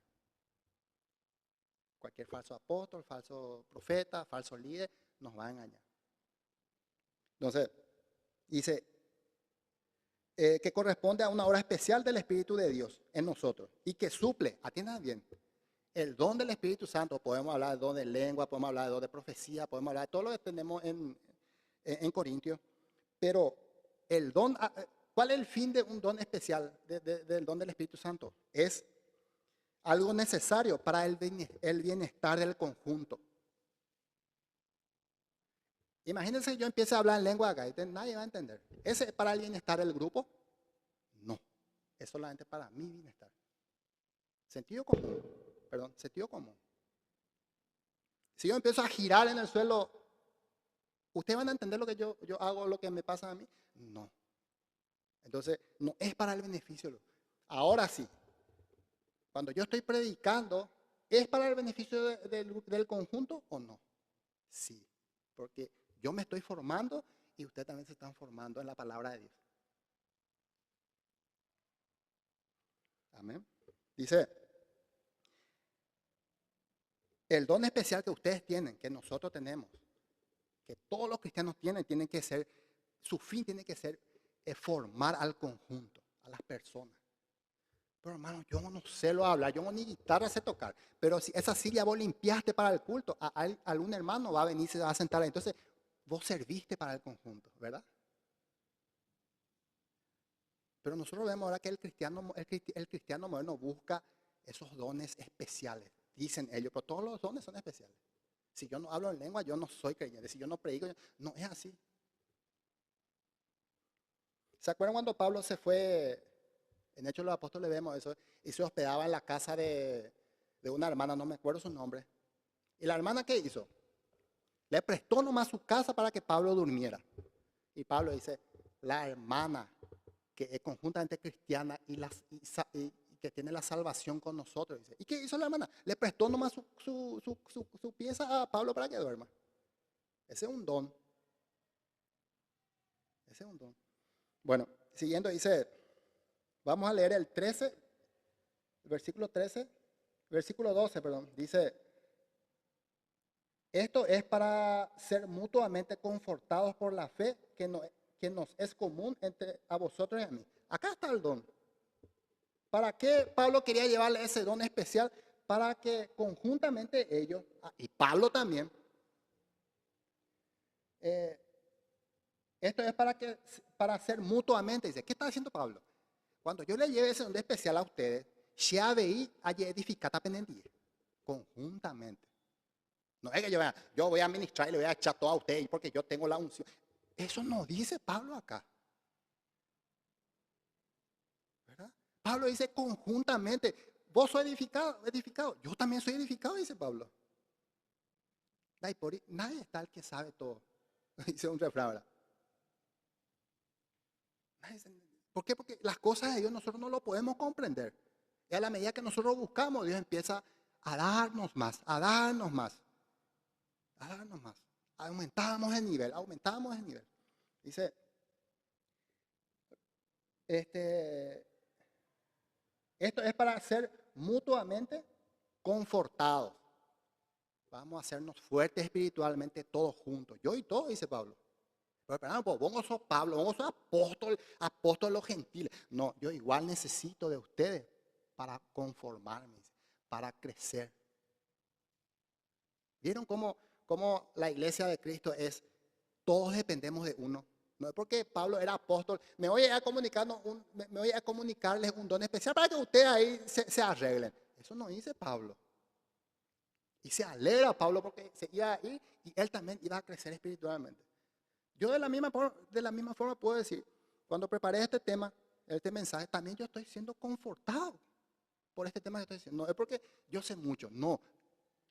Cualquier falso apóstol, falso profeta, falso líder, nos va a engañar. Entonces, dice que corresponde a una obra especial del Espíritu de Dios en nosotros y que suple, atiendan bien, el don del Espíritu Santo. Podemos hablar de don de lengua, podemos hablar de don de profecía, podemos hablar de todo lo que tenemos en Corintios, pero el don, ¿cuál es el fin de un don especial del don del Espíritu Santo? Es algo necesario para el bienestar del conjunto. Imagínense yo empiezo a hablar en lengua acá, y nadie va a entender. ¿Ese es para el bienestar del grupo? No, es solamente para mi bienestar. Sentido común, perdón, sentido común. Si yo empiezo a girar en el suelo, ¿ustedes van a entender lo que yo hago, lo que me pasa a mí? No. Entonces, no es para el beneficio. Ahora sí, cuando yo estoy predicando, ¿es para el beneficio del conjunto o no? Sí, porque yo me estoy formando y ustedes también se están formando en la palabra de Dios. Amén. Dice, el don especial que ustedes tienen, que nosotros tenemos, que todos los cristianos tienen que ser, su fin tiene que ser formar al conjunto, a las personas. Pero hermano, yo no sé lo hablar, yo ni guitarra sé tocar, pero si esa silla vos limpiaste para el culto, algún hermano va a venir y se va a sentar ahí. Entonces, vos serviste para el conjunto, ¿verdad? Pero nosotros vemos ahora que el cristiano moderno busca esos dones especiales, dicen ellos, pero todos los dones son especiales. Si yo no hablo en lengua, yo no soy creyente. Si yo no predico, no es así. ¿Se acuerdan cuando Pablo se fue? En Hechos de los Apóstoles vemos eso, y se hospedaba en la casa de una hermana, no me acuerdo su nombre. ¿Y la hermana qué hizo? Le prestó nomás su casa para que Pablo durmiera. Y Pablo dice, la hermana que es conjuntamente cristiana y que tiene la salvación con nosotros. Dice. ¿Y qué hizo la hermana? Le prestó nomás su pieza a Pablo para que duerma. Ese es un don. Ese es un don. Bueno, siguiendo dice, vamos a leer el 13, versículo 13, versículo 12, perdón. Dice, esto es para ser mutuamente confortados por la fe que nos es común entre a vosotros y a mí. Acá está el don. ¿Para qué Pablo quería llevarle ese don especial? Para que conjuntamente ellos, y Pablo también, esto es para hacer mutuamente. Dice, ¿qué está haciendo Pablo? Cuando yo le lleve ese don especial a ustedes, ya veí a edificar pendiente conjuntamente. No es que yo voy a ministrar y le voy a echar todo a ustedes porque yo tengo la unción. Eso no dice Pablo acá. ¿Verdad? Pablo dice conjuntamente, vos sos edificado, yo también soy edificado, dice Pablo. Nadie está el que sabe todo, dice un refrán, ¿verdad? ¿Por qué? Porque las cosas de Dios nosotros no lo podemos comprender. Y a la medida que nosotros buscamos, Dios empieza a darnos más, a darnos más, a darnos más. Aumentamos el nivel, aumentamos el nivel. Dice, esto es para ser mutuamente confortados. Vamos a hacernos fuertes espiritualmente todos juntos. Yo y todo, dice Pablo. Pero vos no sos Pablo, vos no sos apóstol de los gentiles. No, yo igual necesito de ustedes para conformarme, para crecer. ¿Vieron cómo la iglesia de Cristo es? Todos dependemos de uno. No es porque Pablo era apóstol. Me voy a comunicarles un don especial para que ustedes ahí se arreglen. Eso no dice Pablo. Y se alegra Pablo porque se iba a ir y él también iba a crecer espiritualmente. Yo de la misma forma puedo decir, cuando preparé este mensaje, también yo estoy siendo confortado por este tema que estoy diciendo. No es porque yo sé mucho, no.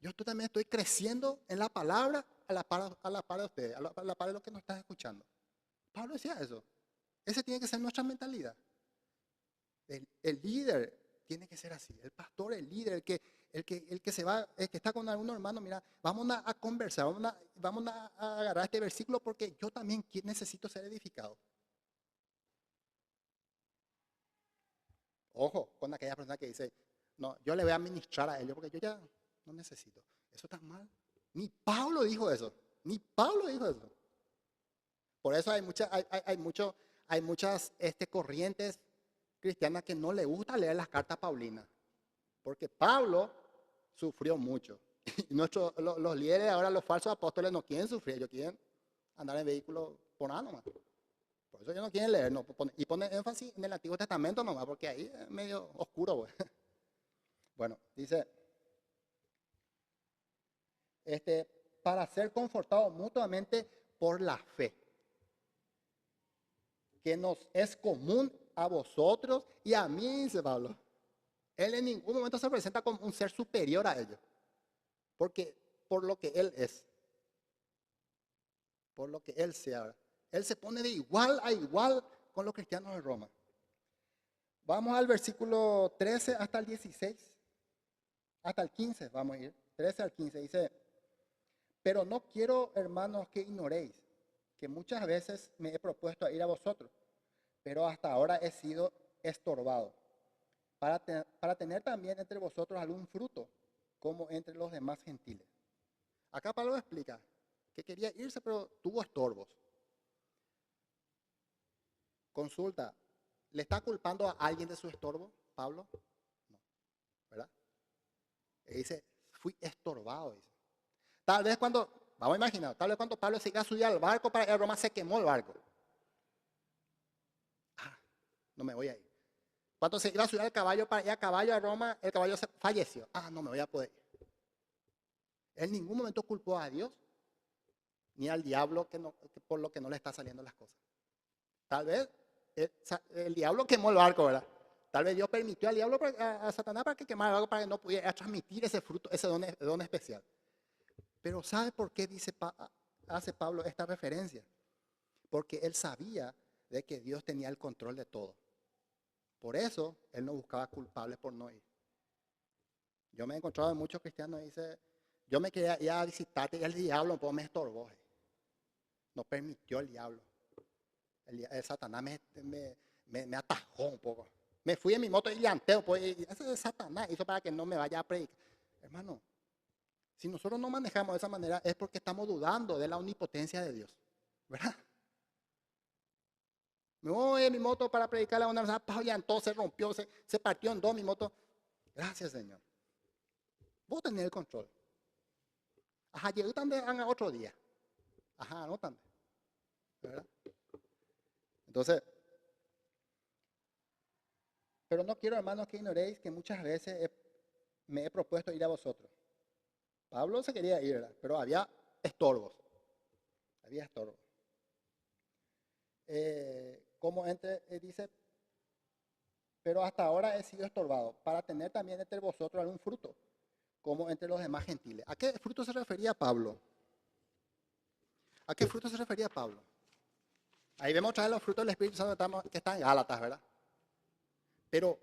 Yo también estoy creciendo en la palabra a la par de ustedes, a la par de los que nos están escuchando. Pablo decía eso. Esa tiene que ser nuestra mentalidad. El líder tiene que ser así. El pastor, el líder, el que está con algún hermano, mira, vamos a conversar, vamos a agarrar este versículo porque yo también necesito ser edificado. Ojo con aquella persona que dice, no, yo le voy a administrar a ellos porque yo ya no necesito. Eso está mal. Ni Pablo dijo eso. Ni Pablo dijo eso. Por eso hay muchas corrientes cristianas que no le gusta leer las cartas paulinas. Porque Pablo sufrió mucho. Y los líderes ahora, los falsos apóstoles, no quieren sufrir, ellos quieren andar en vehículos por nada nomás. Por eso ellos no quieren leer. No, y ponen énfasis en el Antiguo Testamento nomás, porque ahí es medio oscuro. Pues. Bueno, dice, para ser confortados mutuamente por la fe, que nos es común a vosotros y a mí, dice Pablo. Él en ningún momento se presenta como un ser superior a ellos, porque por lo que él es, por lo que él sea, él se pone de igual a igual con los cristianos de Roma. Vamos al versículo 13 hasta el 16, hasta el 15 vamos a ir, 13 al 15, dice, pero no quiero, hermanos, que ignoréis que muchas veces me he propuesto ir a vosotros, pero hasta ahora he sido estorbado, para tener también entre vosotros algún fruto, como entre los demás gentiles. Acá Pablo explica que quería irse, pero tuvo estorbos. Consulta, ¿le está culpando a alguien de su estorbo, Pablo? No, ¿verdad? Él dice, fui estorbado, dice. Tal vez vamos a imaginar, tal vez cuando Pablo se iba a subir al barco para ir a Roma, se quemó el barco. Ah, no me voy a ir. Cuando se iba a subir al caballo para ir a caballo a Roma, el caballo falleció. Ah, no me voy a poder ir. Él en ningún momento culpó a Dios ni al diablo por lo que no le está saliendo las cosas. Tal vez el diablo quemó el barco, ¿verdad? Tal vez Dios permitió al diablo, a Satanás, para que quemara el barco, para que no pudiera transmitir ese fruto, ese don especial. Pero ¿sabe por qué hace Pablo esta referencia? Porque él sabía de que Dios tenía el control de todo. Por eso él no buscaba culpables por no ir. Yo me he encontrado en muchos cristianos que dicen, yo me quería ir a visitarte y el diablo me estorbó. No permitió el diablo. El Satanás me atajó un poco. Me fui en mi moto y llanteo, pues, y ese es Satanás hizo para que no me vaya a predicar. Hermano, si nosotros no manejamos de esa manera es porque estamos dudando de la omnipotencia de Dios, ¿verdad? Me voy en mi moto para predicarle a una persona, llantó, se rompió, se partió en dos mi moto. Gracias, Señor. Vos tenés el control. Ajá, llegué también a otro día. Ajá, no también. ¿Verdad? Entonces, pero no quiero, hermanos, que ignoréis que muchas veces me he propuesto ir a vosotros. Pablo se quería ir, ¿verdad? Pero había estorbos. Había estorbos. Dice, pero hasta ahora he sido estorbado para tener también entre vosotros algún fruto, como entre los demás gentiles. ¿A qué fruto se refería Pablo? ¿A qué fruto se refería Pablo? Ahí vemos otra vez los frutos del Espíritu Santo que están en Gálatas, ¿verdad? Pero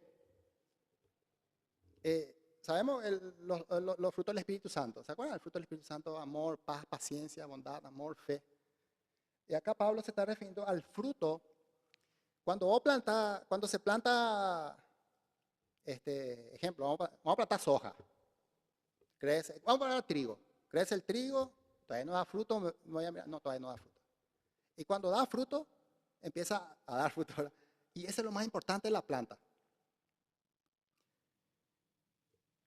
sabemos los frutos del Espíritu Santo. ¿Se acuerdan? El fruto del Espíritu Santo, amor, paz, paciencia, bondad, amor, fe. Y acá Pablo se está refiriendo al fruto. Cuando se planta, ejemplo, vamos a plantar soja. Vamos a plantar trigo. Crece el trigo, todavía no da fruto, no, todavía no da fruto. Y cuando da fruto, empieza a dar fruto, ¿verdad? Y eso es lo más importante de la planta.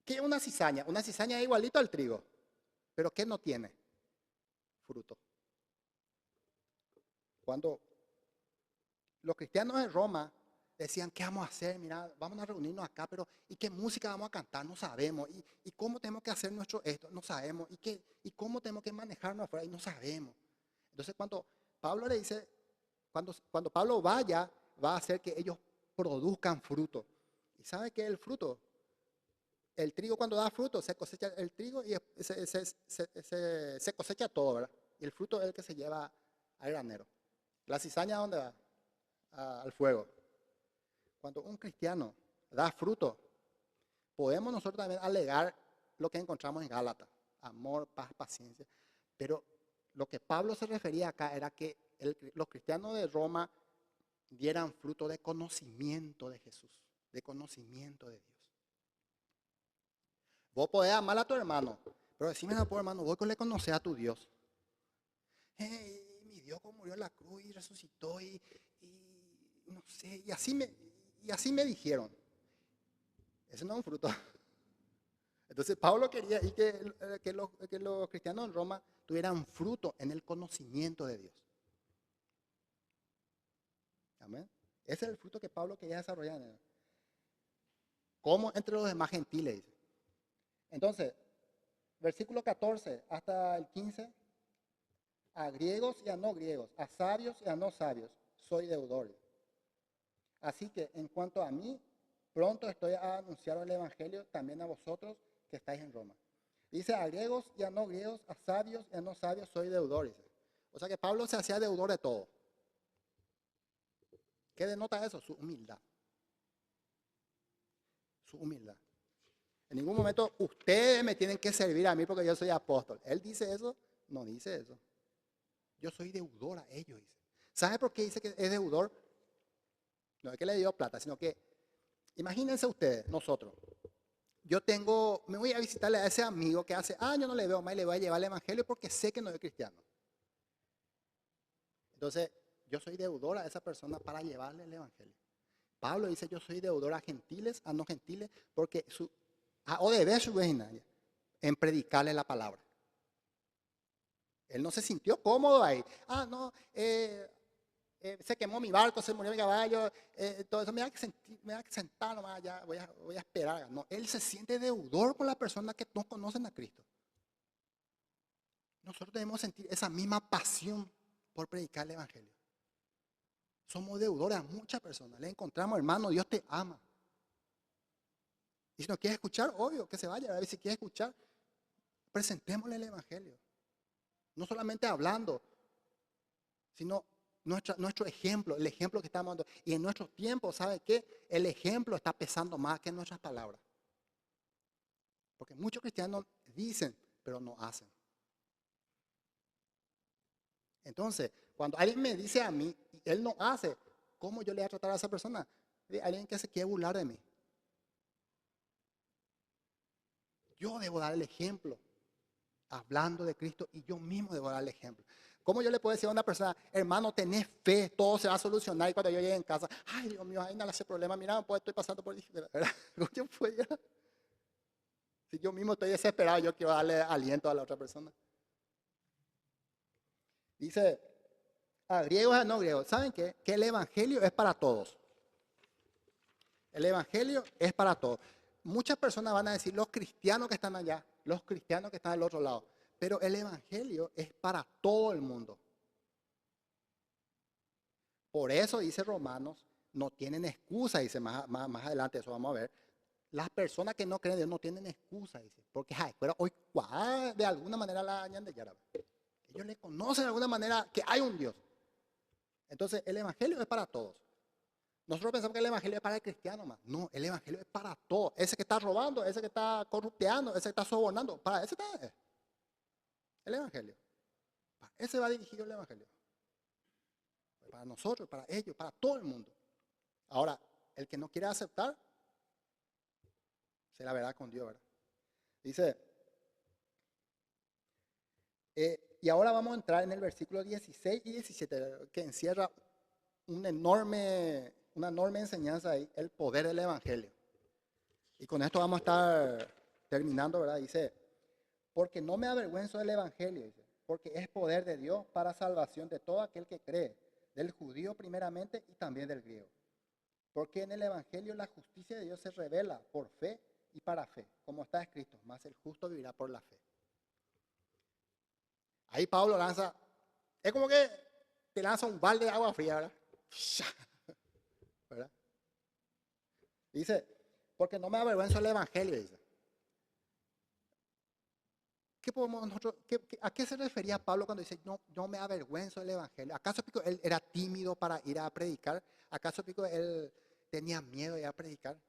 ¿Qué es una cizaña? Una cizaña es igualito al trigo, pero ¿qué no tiene? Fruto. Cuando los cristianos de Roma decían, ¿qué vamos a hacer? Mira, vamos a reunirnos acá, pero ¿y qué música vamos a cantar? No sabemos. ¿Y cómo tenemos que hacer nuestro esto? No sabemos. ¿Y cómo tenemos que manejarnos afuera? Y no sabemos. Entonces, cuando Pablo le dice, cuando Pablo vaya, va a hacer que ellos produzcan fruto. ¿Y sabe qué es el fruto? El trigo cuando da fruto, se cosecha el trigo y se cosecha todo, ¿verdad? Y el fruto es el que se lleva al granero. La cizaña, ¿a dónde va? Al fuego. Cuando un cristiano da fruto, podemos nosotros también alegar lo que encontramos en Gálatas. Amor, paz, paciencia. Pero lo que Pablo se refería acá era que los cristianos de Roma dieran fruto de conocimiento de Jesús. de conocimiento de Dios. Vos podés amar a tu hermano, pero decime, no, hermano, vos que le conocés a tu Dios. Mi Dios como murió en la cruz y resucitó y no sé, y así me dijeron. Ese no es un fruto. Entonces Pablo quería y que los cristianos en Roma tuvieran fruto en el conocimiento de Dios. Amén. Ese es el fruto que Pablo quería desarrollar en él. Como entre los demás gentiles, dice. Entonces, versículo 14 hasta el 15, a griegos y a no griegos, a sabios y a no sabios, soy deudor. Así que en cuanto a mí, pronto estoy a anunciar el evangelio también a vosotros que estáis en Roma. Dice a griegos y a no griegos, a sabios y a no sabios, soy deudor. Dice. O sea que Pablo se hacía deudor de todo. ¿Qué denota eso? Su humildad. Su humildad. En ningún momento ustedes me tienen que servir a mí porque yo soy apóstol. Él dice eso, no dice eso. Yo soy deudor a ellos, dice. ¿Sabe por qué dice que es deudor? No es que le dio plata, sino que, imagínense ustedes, nosotros. Me voy a visitarle a ese amigo que hace años no le veo más y le voy a llevar el evangelio porque sé que no es cristiano. Entonces, yo soy deudor a esa persona para llevarle el evangelio. Pablo dice, yo soy deudor a gentiles, a no gentiles, porque o debe su en predicarle la palabra. Él no se sintió cómodo ahí. Se quemó mi barco, se murió mi caballo, todo eso me da que sentar nomás, ya voy a esperar. No, él se siente deudor con las personas que no conocen a Cristo. Nosotros debemos sentir esa misma pasión por predicar el evangelio. Somos deudores a muchas personas. Le encontramos, hermano, Dios te ama. Y si no quiere escuchar, obvio, que se vaya. A ver si quiere escuchar, presentémosle el evangelio. No solamente hablando, sino nuestro ejemplo, el ejemplo que estamos dando. Y en nuestro tiempo, ¿sabe qué? El ejemplo está pesando más que nuestras palabras. Porque muchos cristianos dicen, pero no hacen. Entonces, cuando alguien me dice a mí, y él no hace, ¿cómo yo le voy a tratar a esa persona? De alguien que se quiere burlar de mí. Yo debo dar el ejemplo, hablando de Cristo, y yo mismo debo dar el ejemplo. ¿Cómo yo le puedo decir a una persona, hermano, tenés fe, todo se va a solucionar? Y cuando yo llegue en casa, ay, Dios mío, ahí no le hace problema, mira, pues estoy pasando por ¿verdad? Yo puedo, si yo mismo estoy desesperado, yo quiero darle aliento a la otra persona. Dice, a griegos y a no griegos, ¿saben qué? Que el evangelio es para todos. El evangelio es para todos. Muchas personas van a decir, los cristianos que están allá, los cristianos que están al otro lado. Pero el evangelio es para todo el mundo. Por eso dice Romanos, no tienen excusa, dice más adelante, eso vamos a ver. Las personas que no creen en Dios no tienen excusa, dice. Porque pero hoy de alguna manera la añaden de Yarab. Ellos le conocen de alguna manera que hay un Dios. Entonces el evangelio es para todos. Nosotros pensamos que el evangelio es para el cristiano más. No, el evangelio es para todos. Ese que está robando, ese que está corrupteando, ese que está sobornando. Para ese está el evangelio. Para ese va dirigido el evangelio. Para nosotros, para ellos, para todo el mundo. Ahora, el que no quiere aceptar, se la verá con Dios, ¿verdad? Dice, y ahora vamos a entrar en el versículo 16 y 17, que encierra una enorme enseñanza ahí, el poder del evangelio. Y con esto vamos a estar terminando, ¿verdad? Dice, porque no me avergüenzo del evangelio, dice, porque es poder de Dios para salvación de todo aquel que cree, del judío primeramente y también del griego. Porque en el evangelio la justicia de Dios se revela por fe y para fe, como está escrito, más el justo vivirá por la fe. Ahí Pablo lanza, es como que te lanza un balde de agua fría, ¿verdad? ¿Verdad? Dice, porque no me avergüenzo del evangelio, dice. ¿A qué se refería Pablo cuando dice, no me avergüenzo del evangelio? ¿Acaso él era tímido para ir a predicar? ¿Acaso él tenía miedo de ir a predicar?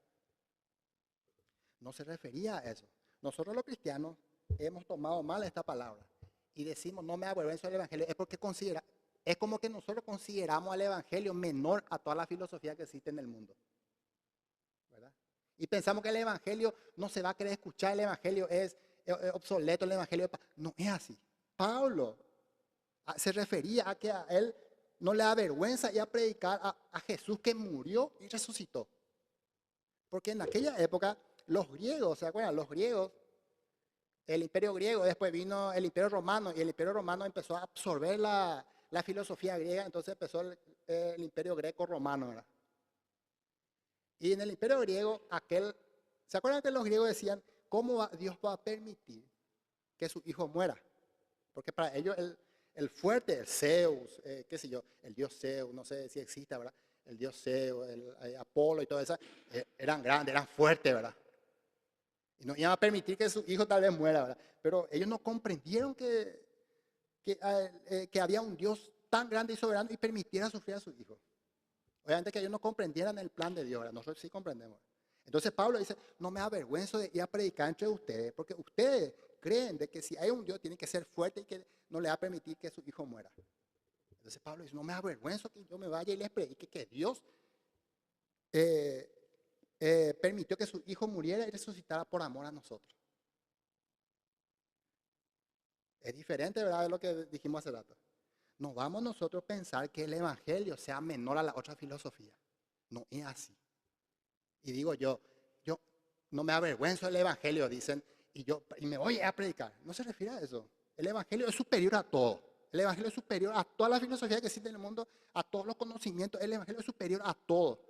No se refería a eso. Nosotros los cristianos hemos tomado mal esta palabra y decimos, no me avergüenzo del evangelio. Es porque es como que nosotros consideramos al evangelio menor a toda la filosofía que existe en el mundo. Y pensamos que el evangelio no se va a querer escuchar, el evangelio es obsoleto, el evangelio no es así. Pablo se refería a que a él no le da vergüenza ir a predicar a Jesús que murió y resucitó. Porque en aquella época los griegos, ¿se acuerdan? Los griegos, el imperio griego, después vino el imperio romano y el imperio romano empezó a absorber la filosofía griega, entonces empezó el imperio greco-romano, ¿verdad? Y en el imperio griego, ¿se acuerdan que los griegos decían, ¿cómo Dios va a permitir que su hijo muera? Porque para ellos el fuerte, el Zeus, qué sé yo, el dios Zeus, no sé si existe, ¿verdad? El dios Zeus, el Apolo y todo eso, eran grandes, eran fuertes, ¿verdad? Y no iban a permitir que su hijo tal vez muera, ¿verdad? Pero ellos no comprendieron que había un Dios tan grande y soberano y permitiera sufrir a su hijo. Obviamente que ellos no comprendieran el plan de Dios, ¿verdad? Nosotros sí comprendemos. Entonces Pablo dice, no me avergüenzo de ir a predicar entre ustedes, porque ustedes creen de que si hay un Dios tiene que ser fuerte y que no le va a permitir que su hijo muera. Entonces Pablo dice, no me avergüenzo que yo me vaya y les predique que Dios permitió que su hijo muriera y resucitara por amor a nosotros. Es diferente, ¿verdad?, de lo que dijimos hace rato. No vamos nosotros a pensar que el evangelio sea menor a la otra filosofía. No es así. Y digo yo no me avergüenzo del evangelio, dicen, y me voy a predicar. No se refiere a eso. El evangelio es superior a todo. El evangelio es superior a toda la filosofía que existe en el mundo, a todos los conocimientos. El evangelio es superior a todo.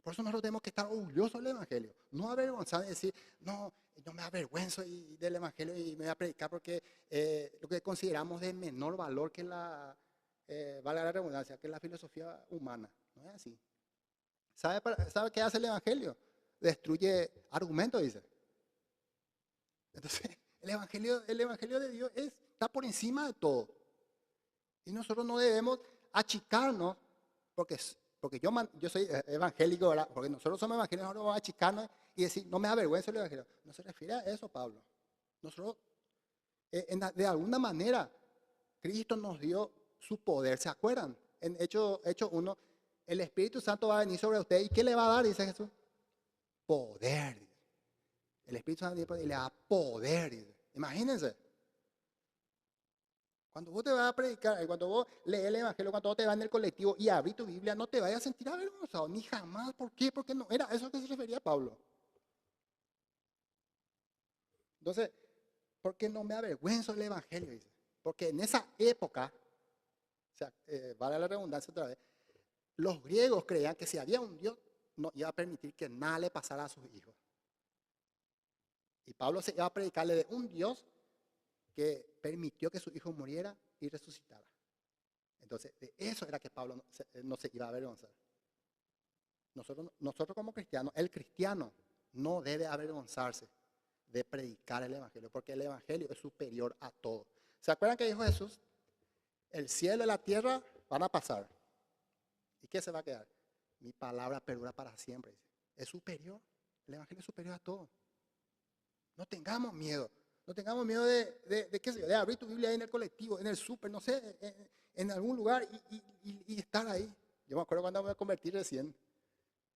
Por eso nosotros tenemos que estar orgullosos del evangelio. No avergonzar y decir, no, yo me avergüenzo del evangelio y me voy a predicar porque lo que consideramos de menor valor que valga la redundancia, que la filosofía humana. No es así. ¿Sabe qué hace el evangelio? Destruye argumentos, dice. Entonces, el evangelio de Dios está por encima de todo. Y nosotros no debemos achicarnos, porque yo soy evangélico, ¿verdad? Porque nosotros somos evangélicos, no vamos a achicarnos y decir, no me avergüenzo el evangelio. No se refiere a eso, Pablo. Nosotros, de alguna manera, Cristo nos dio su poder. ¿Se acuerdan? En Hechos 1, el Espíritu Santo va a venir sobre usted. ¿Y qué le va a dar? Dice Jesús. Poder. El Espíritu Santo le da poder. Dice. Imagínense. Cuando vos te vas a predicar, cuando vos lees el Evangelio, cuando vos te vas en el colectivo y abrís tu Biblia, no te vayas a sentir avergonzado, ni jamás. ¿Por qué? Porque no era eso que se refería a Pablo. Entonces, ¿por qué no me avergüenzo del Evangelio? Dice. Porque en esa época, o sea, vale la redundancia otra vez, los griegos creían que si había un Dios, no iba a permitir que nada le pasara a sus hijos. Y Pablo se iba a predicarle de un Dios que permitió que su hijo muriera y resucitara. Entonces, de eso era que Pablo no se iba a avergonzar. Nosotros como cristianos, el cristiano no debe avergonzarse de predicar el Evangelio, porque el Evangelio es superior a todo. ¿Se acuerdan que dijo Jesús? El cielo y la tierra van a pasar. ¿Y qué se va a quedar? Mi palabra perdura para siempre. Es superior. El Evangelio es superior a todo. No tengamos miedo. No tengamos miedo de abrir tu Biblia ahí en el colectivo, en el súper, no sé, en algún lugar y estar ahí. Yo me acuerdo cuando me convertí recién.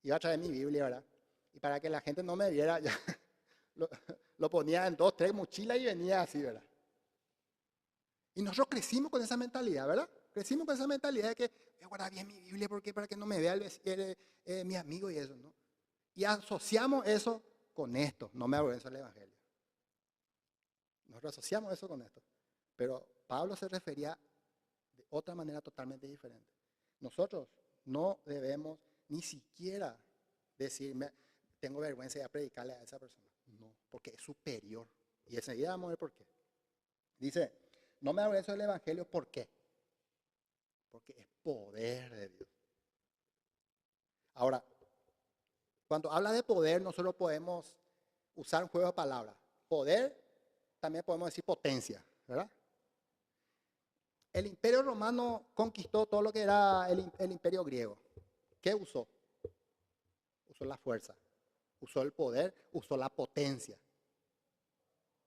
Iba a traer mi Biblia, ¿verdad? Y para que la gente no me viera, ya lo ponía en 2, 3 mochilas y venía así, ¿verdad? Y nosotros crecimos con esa mentalidad, ¿verdad? Crecimos con esa mentalidad de que voy a guardar bien mi Biblia porque para que no me vea mi amigo y eso, ¿no? Y asociamos eso con esto, no me avergüenzo del Evangelio. Nosotros asociamos eso con esto. Pero Pablo se refería de otra manera totalmente diferente. Nosotros no debemos ni siquiera decirme, tengo vergüenza de predicarle a esa persona. No, porque es superior. Y enseguida vamos a ver por qué. Dice, no me avergüenzo del Evangelio, ¿por qué? Porque es poder de Dios. Ahora, cuando habla de poder, nosotros podemos usar un juego de palabras. Poder, también podemos decir potencia, ¿verdad? El imperio romano conquistó todo lo que era el imperio griego. ¿Qué usó? Usó la fuerza, usó el poder, usó la potencia.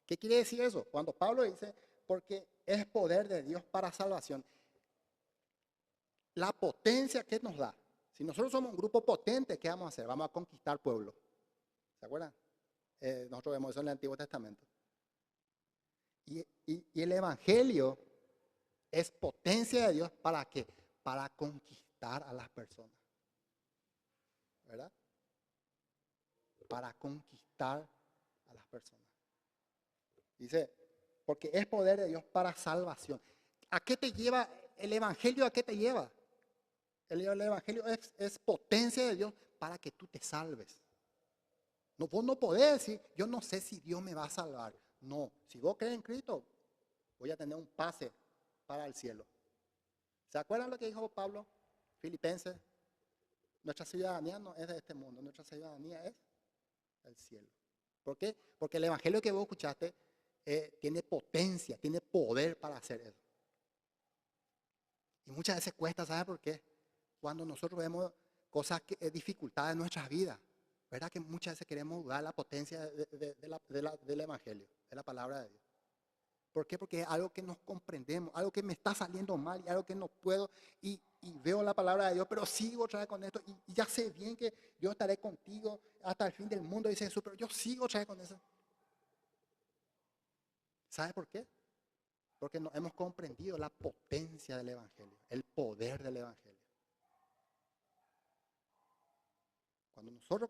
¿Qué quiere decir eso? Cuando Pablo dice, porque es poder de Dios para salvación. La potencia que nos da Si nosotros somos un grupo potente, ¿qué vamos a hacer? Vamos a conquistar pueblos. ¿Se acuerdan? Nosotros vemos eso en el Antiguo Testamento. Y el Evangelio es potencia de Dios ¿para qué? Para conquistar a las personas. ¿Verdad? Para conquistar a las personas. Dice, porque es poder de Dios para salvación. ¿A qué te lleva el Evangelio? ¿A qué te lleva? El Evangelio es potencia de Dios para que tú te salves. No, vos no podés decir, yo no sé si Dios me va a salvar. No, si vos crees en Cristo, voy a tener un pase para el cielo. ¿Se acuerdan lo que dijo Pablo? Filipenses, nuestra ciudadanía no es de este mundo, nuestra ciudadanía es el cielo. ¿Por qué? Porque el Evangelio que vos escuchaste tiene potencia, tiene poder para hacer eso. Y muchas veces cuesta, ¿sabes por qué? Cuando nosotros vemos cosas, dificultades en nuestras vidas, ¿verdad? Que muchas veces queremos dudar la potencia del Evangelio, de la palabra de Dios. ¿Por qué? Porque es algo que nos comprendemos, algo que me está saliendo mal y algo que no puedo y veo la palabra de Dios, pero sigo otra vez con esto y ya sé bien que yo estaré contigo hasta el fin del mundo, dice Jesús, pero yo sigo otra vez con eso. ¿Sabe por qué? Porque no hemos comprendido la potencia del Evangelio, el poder del Evangelio. Cuando nosotros,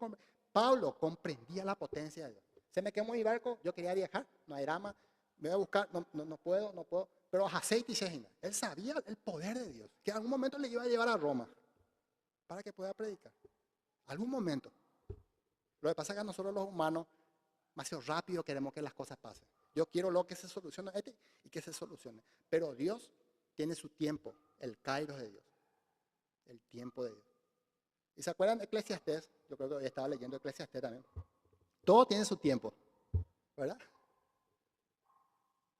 Pablo comprendía la potencia de Dios. Se me quemó mi barco, yo quería viajar, no hay drama, me voy a buscar, no puedo, pero aceite y Shejina. Él sabía el poder de Dios, que en algún momento le iba a llevar a Roma para que pueda predicar. Algún momento. Lo que pasa es que a nosotros los humanos, demasiado rápido queremos que las cosas pasen. Yo quiero lo que se solucione y que se solucione. Pero Dios tiene su tiempo, el kairos de Dios, el tiempo de Dios. ¿Y se acuerdan de Eclesiastés? Yo creo que hoy estaba leyendo Eclesiastés también. Todo tiene su tiempo, ¿verdad?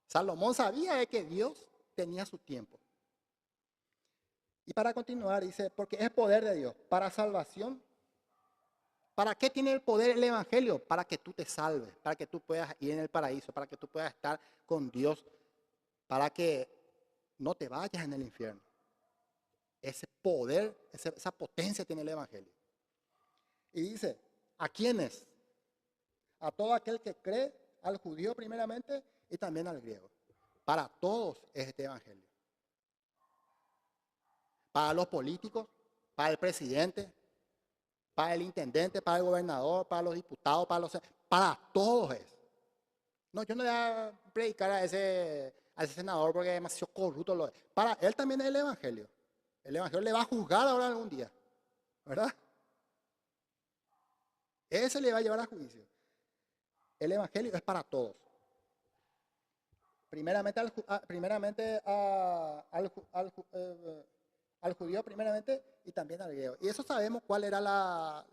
Salomón sabía de que Dios tenía su tiempo. Y para continuar dice, porque es poder de Dios para salvación. ¿Para qué tiene el poder el Evangelio? Para que tú te salves, para que tú puedas ir en el paraíso, para que tú puedas estar con Dios, para que no te vayas en el infierno. Ese poder, esa potencia tiene el Evangelio. Y dice, ¿a quiénes? A todo aquel que cree, al judío primeramente y también al griego. Para todos es este Evangelio. Para los políticos, para el presidente, para el intendente, para el gobernador, para los diputados, para todos es. No, yo no voy a predicar a ese senador porque es demasiado corrupto. Para él también es el Evangelio. El Evangelio le va a juzgar ahora algún día, ¿verdad? Ese le va a llevar a juicio. El Evangelio es para todos. Primeramente al judío primeramente y también al griego. Y eso sabemos cuál era la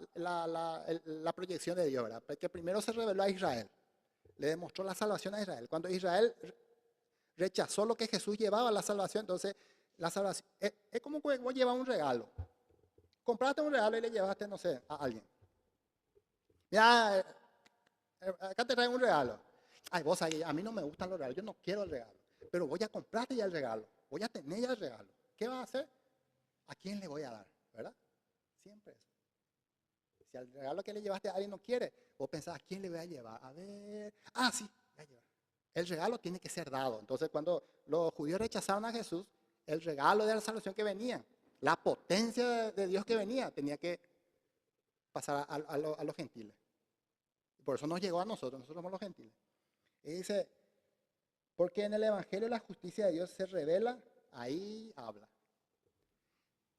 proyección de Dios, ¿verdad? Porque primero se reveló a Israel. Le demostró la salvación a Israel. Cuando Israel rechazó lo que Jesús llevaba, la salvación, entonces la salvación es como que vos llevas un regalo. Compraste un regalo y le llevaste, no sé, a alguien. Mira, acá te traigo un regalo. Ay, vos ahí, a mí no me gustan los regalos, yo no quiero el regalo. Pero voy a comprarte ya el regalo, voy a tener ya el regalo. ¿Qué vas a hacer? ¿A quién le voy a dar? ¿Verdad? Siempre eso. Si el regalo que le llevaste a alguien no quiere, vos pensás, ¿a quién le voy a llevar? A ver, sí, voy a llevar. El regalo tiene que ser dado. Entonces, cuando los judíos rechazaron a Jesús, el regalo de la salvación que venía, la potencia de Dios que venía, tenía que pasar a los gentiles. Y por eso nos llegó a nosotros somos los gentiles. Y dice, porque en el Evangelio la justicia de Dios se revela, ahí habla.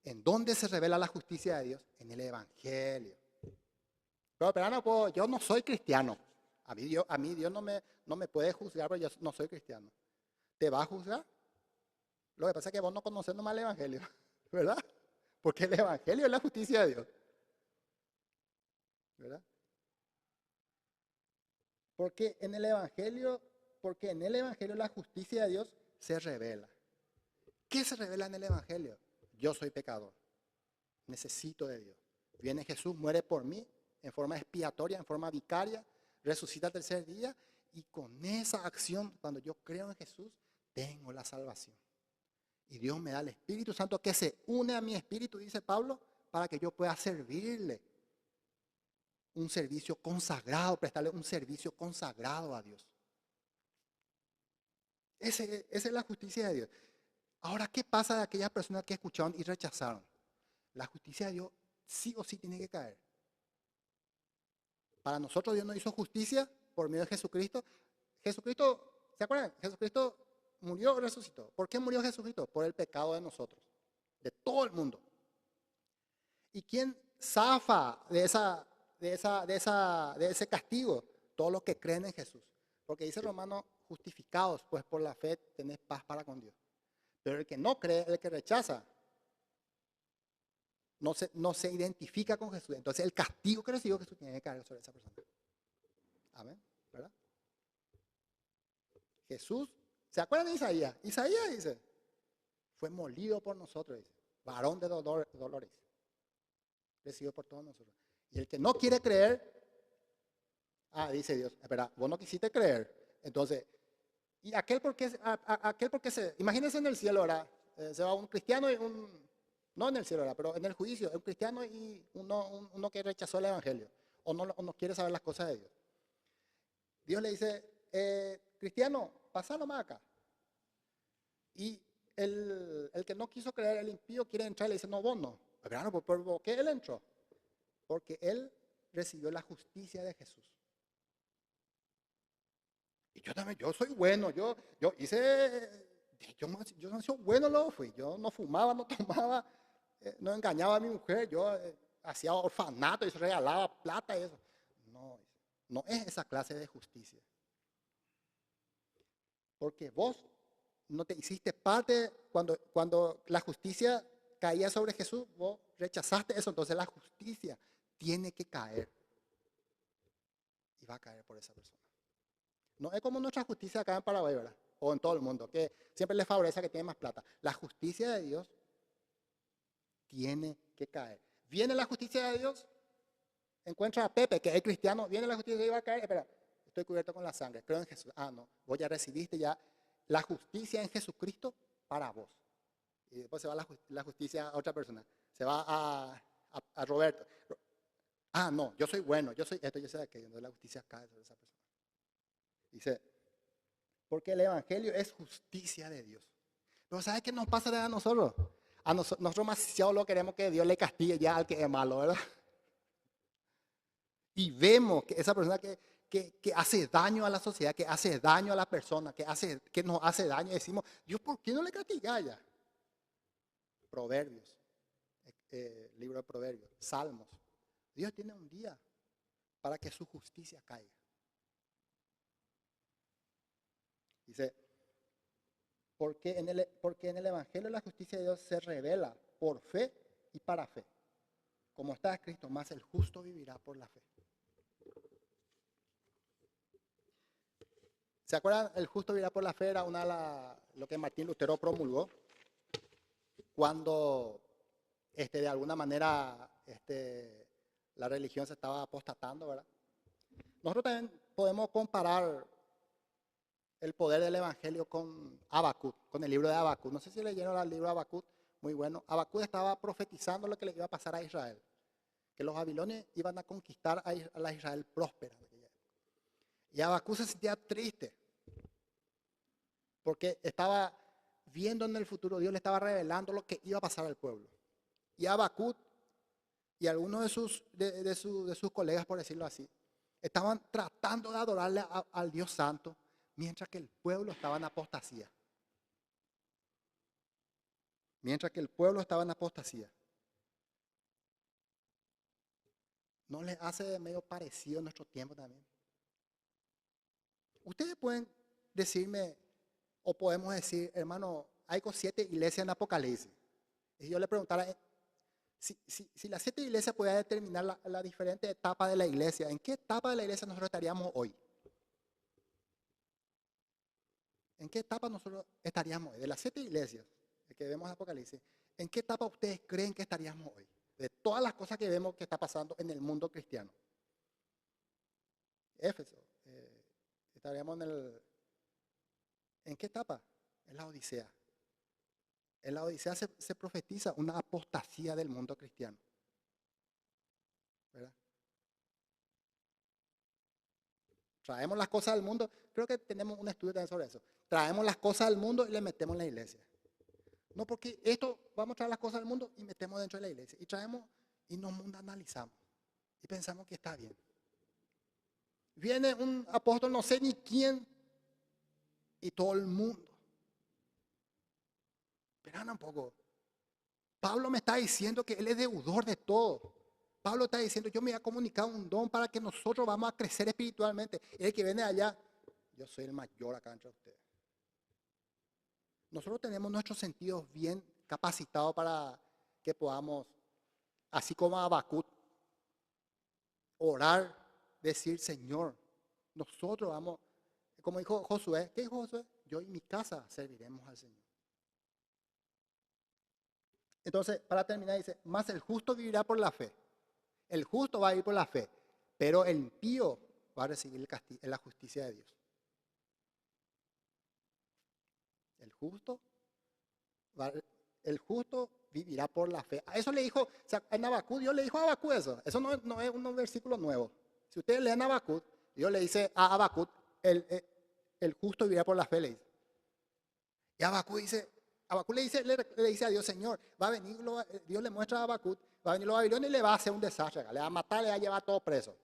¿En dónde se revela la justicia de Dios? En el Evangelio. Pero no puedo, yo no soy cristiano. A mí Dios no me puede juzgar, pero yo no soy cristiano. ¿Te va a juzgar? Lo que pasa es que vos no conocés nomás el Evangelio, ¿verdad? Porque el Evangelio es la justicia de Dios, ¿verdad? Porque en el Evangelio la justicia de Dios se revela. ¿Qué se revela en el Evangelio? Yo soy pecador, necesito de Dios. Viene Jesús, muere por mí en forma expiatoria, en forma vicaria, resucita el tercer día y con esa acción, cuando yo creo en Jesús, tengo la salvación. Y Dios me da el Espíritu Santo que se une a mi espíritu, dice Pablo, para que yo pueda servirle un servicio consagrado, prestarle un servicio consagrado a Dios. Esa es la justicia de Dios. Ahora, ¿qué pasa de aquellas personas que escucharon y rechazaron? La justicia de Dios sí o sí tiene que caer. Para nosotros Dios nos hizo justicia por medio de Jesucristo. Jesucristo, ¿se acuerdan? Jesucristo murió y resucitó. ¿Por qué murió Jesucristo? Por el pecado de nosotros, de todo el mundo. ¿Y quién zafa de ese castigo? Todos los que creen en Jesús. Porque dice Romanos, justificados, pues por la fe tenés paz para con Dios. Pero el que no cree, el que rechaza, no se identifica con Jesús. Entonces el castigo que recibió Jesús tiene que caer sobre esa persona. Amén, ¿verdad? Jesús, ¿se acuerdan de Isaías? Isaías dice, fue molido por nosotros, dice, varón de dolores, recibido por todos nosotros. Y el que no quiere creer, dice Dios, espera, vos no quisiste creer. Entonces, ¿y aquel por qué se, imagínense en el cielo, ¿verdad? Se va un cristiano y no en el cielo, ¿verdad? Pero en el juicio, un cristiano y uno que rechazó el evangelio, o no quiere saber las cosas de Dios. Dios le dice, cristiano, pasa nomás acá. Y el que no quiso creer, el impío, quiere entrar y le dice, no, vos no. ¿Por qué él entró? Porque él recibió la justicia de Jesús. Y yo también, yo soy bueno, yo nací bueno, lo fui. Yo no fumaba, no tomaba, no engañaba a mi mujer, yo hacía orfanato y se regalaba plata y eso. No es esa clase de justicia. Porque vos no te hiciste parte, cuando la justicia caía sobre Jesús, vos rechazaste eso, entonces la justicia tiene que caer. Y va a caer por esa persona. No es como nuestra justicia acá en Paraguay, ¿verdad? O en todo el mundo, que siempre les favorece a que tiene más plata. La justicia de Dios tiene que caer. ¿Viene la justicia de Dios? Encuentra a Pepe, que es cristiano, viene la justicia de Dios, va a caer. Espera, estoy cubierto con la sangre, creo en Jesús. No, vos ya recibiste ya la justicia en Jesucristo para vos. Y después se va la justicia a otra persona. Se va a Roberto. No, yo soy bueno, yo soy esto, yo soy aquello. Entonces la justicia cae sobre esa persona. Dice, porque el evangelio es justicia de Dios. Pero ¿sabe qué nos pasa a nosotros? Nosotros demasiado lo queremos que Dios le castigue ya al que es malo, ¿verdad? Y vemos que esa persona que hace daño a la sociedad, que hace daño a la persona, que nos hace daño, y decimos, Dios, ¿por qué no le castiga ya? Proverbios, libro de Proverbios, Salmos. Dios tiene un día para que su justicia caiga. Dice, porque en el Evangelio la justicia de Dios se revela por fe y para fe. Como está escrito, más el justo vivirá por la fe. ¿Se acuerdan? El justo vivirá por la fe era lo que Martín Lutero promulgó cuando de alguna manera la religión se estaba apostatando, ¿verdad? Nosotros también podemos comparar el poder del evangelio con Habacuc, con el libro de Habacuc. No sé si leyeron el libro de Habacuc, muy bueno. Habacuc estaba profetizando lo que le iba a pasar a Israel, que los babilonios iban a conquistar a la Israel próspera. Y Habacuc se sentía triste, porque estaba viendo en el futuro, Dios le estaba revelando lo que iba a pasar al pueblo. Y Habacuc y algunos de sus colegas, por decirlo así, estaban tratando de adorarle al Dios Santo, mientras que el pueblo estaba en apostasía. Mientras que el pueblo estaba en apostasía. ¿No les hace medio parecido en nuestro tiempo también? Ustedes pueden decirme, o podemos decir, hermano, hay 7 iglesias en Apocalipsis. Y yo le preguntara, si las 7 iglesias pudieran determinar la diferente etapa de la iglesia, ¿en qué etapa de la iglesia nosotros estaríamos hoy? ¿En qué etapa nosotros estaríamos hoy? De las 7 iglesias que vemos en Apocalipsis, ¿en qué etapa ustedes creen que estaríamos hoy? De todas las cosas que vemos que está pasando en el mundo cristiano. Éfeso, estaríamos ¿en qué etapa? En la Odisea. En la Odisea se profetiza una apostasía del mundo cristiano. ¿verdad? Traemos las cosas del mundo. Creo que tenemos un estudio también sobre eso. Traemos las cosas del mundo y le metemos en la iglesia. No, porque esto, vamos a traer las cosas del mundo y metemos dentro de la iglesia. Y traemos y nos mundanalizamos. Y pensamos que está bien. Viene un apóstol, no sé ni quién, y todo el mundo. Esperan un poco. Pablo me está diciendo que él es deudor de todo. Pablo está diciendo, yo me voy a comunicar un don para que nosotros vamos a crecer espiritualmente. El que viene allá, yo soy el mayor acá entre ustedes. Nosotros tenemos nuestros sentidos bien capacitados para que podamos, así como Habacuc, orar, decir, Señor, nosotros vamos, como dijo Josué, ¿qué dijo Josué? Yo y mi casa serviremos al Señor. Entonces, para terminar, dice, más el justo vivirá por la fe. El justo va a ir por la fe, pero el impío va a recibir el castigo, la justicia de Dios. El justo, el justo vivirá por la fe. A eso le dijo, o sea, en Habacuc, Dios le dijo a Habacuc eso. Eso no es un versículo nuevo. Si ustedes leen Habacuc, Dios le dice a Habacuc, el justo vivirá por la fe, le dice. Y Habacuc le dice a Dios, Señor, va a venir, Dios le muestra a Habacuc, va a venir los babilonios y le va a hacer un desastre, le va a matar, le va a llevar todo preso.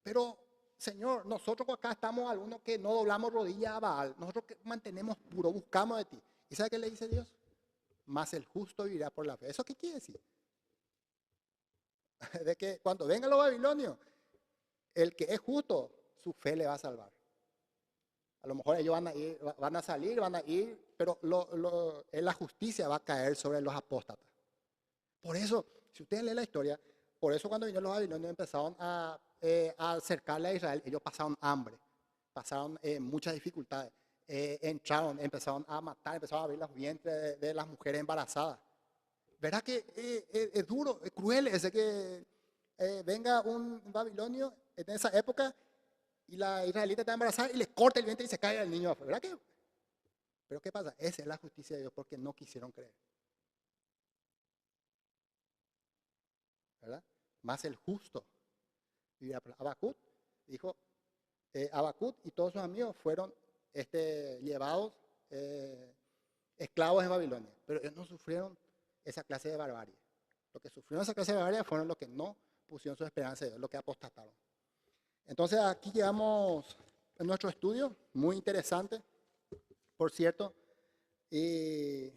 Pero, Señor, nosotros acá estamos algunos que no doblamos rodillas a Baal, nosotros que mantenemos puro, buscamos de ti. ¿Y sabe qué le dice Dios? Más el justo vivirá por la fe. ¿Eso qué quiere decir? De que cuando vengan los babilonios, el que es justo, su fe le va a salvar. A lo mejor ellos van a salir, pero la justicia va a caer sobre los apóstatas. Por eso, si ustedes leen la historia, por eso cuando vinieron los babilonios empezaron a acercarle a Israel, ellos pasaron hambre, pasaron muchas dificultades, empezaron a matar, empezaron a abrir los vientres de las mujeres embarazadas. ¿Verdad que es duro, es cruel ese que venga un babilonio en esa época y la israelita está embarazada y le corta el vientre y se cae el niño afuera? ¿Verdad que? Pero ¿qué pasa? Esa es la justicia de Dios porque no quisieron creer. ¿Verdad? Más el justo. Habacuc dijo, Habacuc y todos sus amigos fueron llevados esclavos en Babilonia, pero ellos no sufrieron esa clase de barbarie. Los que sufrieron esa clase de barbarie fueron los que no pusieron su esperanza en Dios, los que apostataron. Entonces aquí llegamos en nuestro estudio, muy interesante, por cierto, y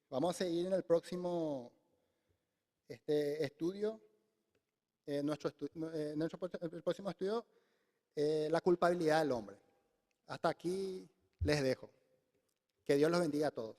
vamos a seguir en el próximo estudio, el próximo estudio, la culpabilidad del hombre. Hasta aquí les dejo. Que Dios los bendiga a todos.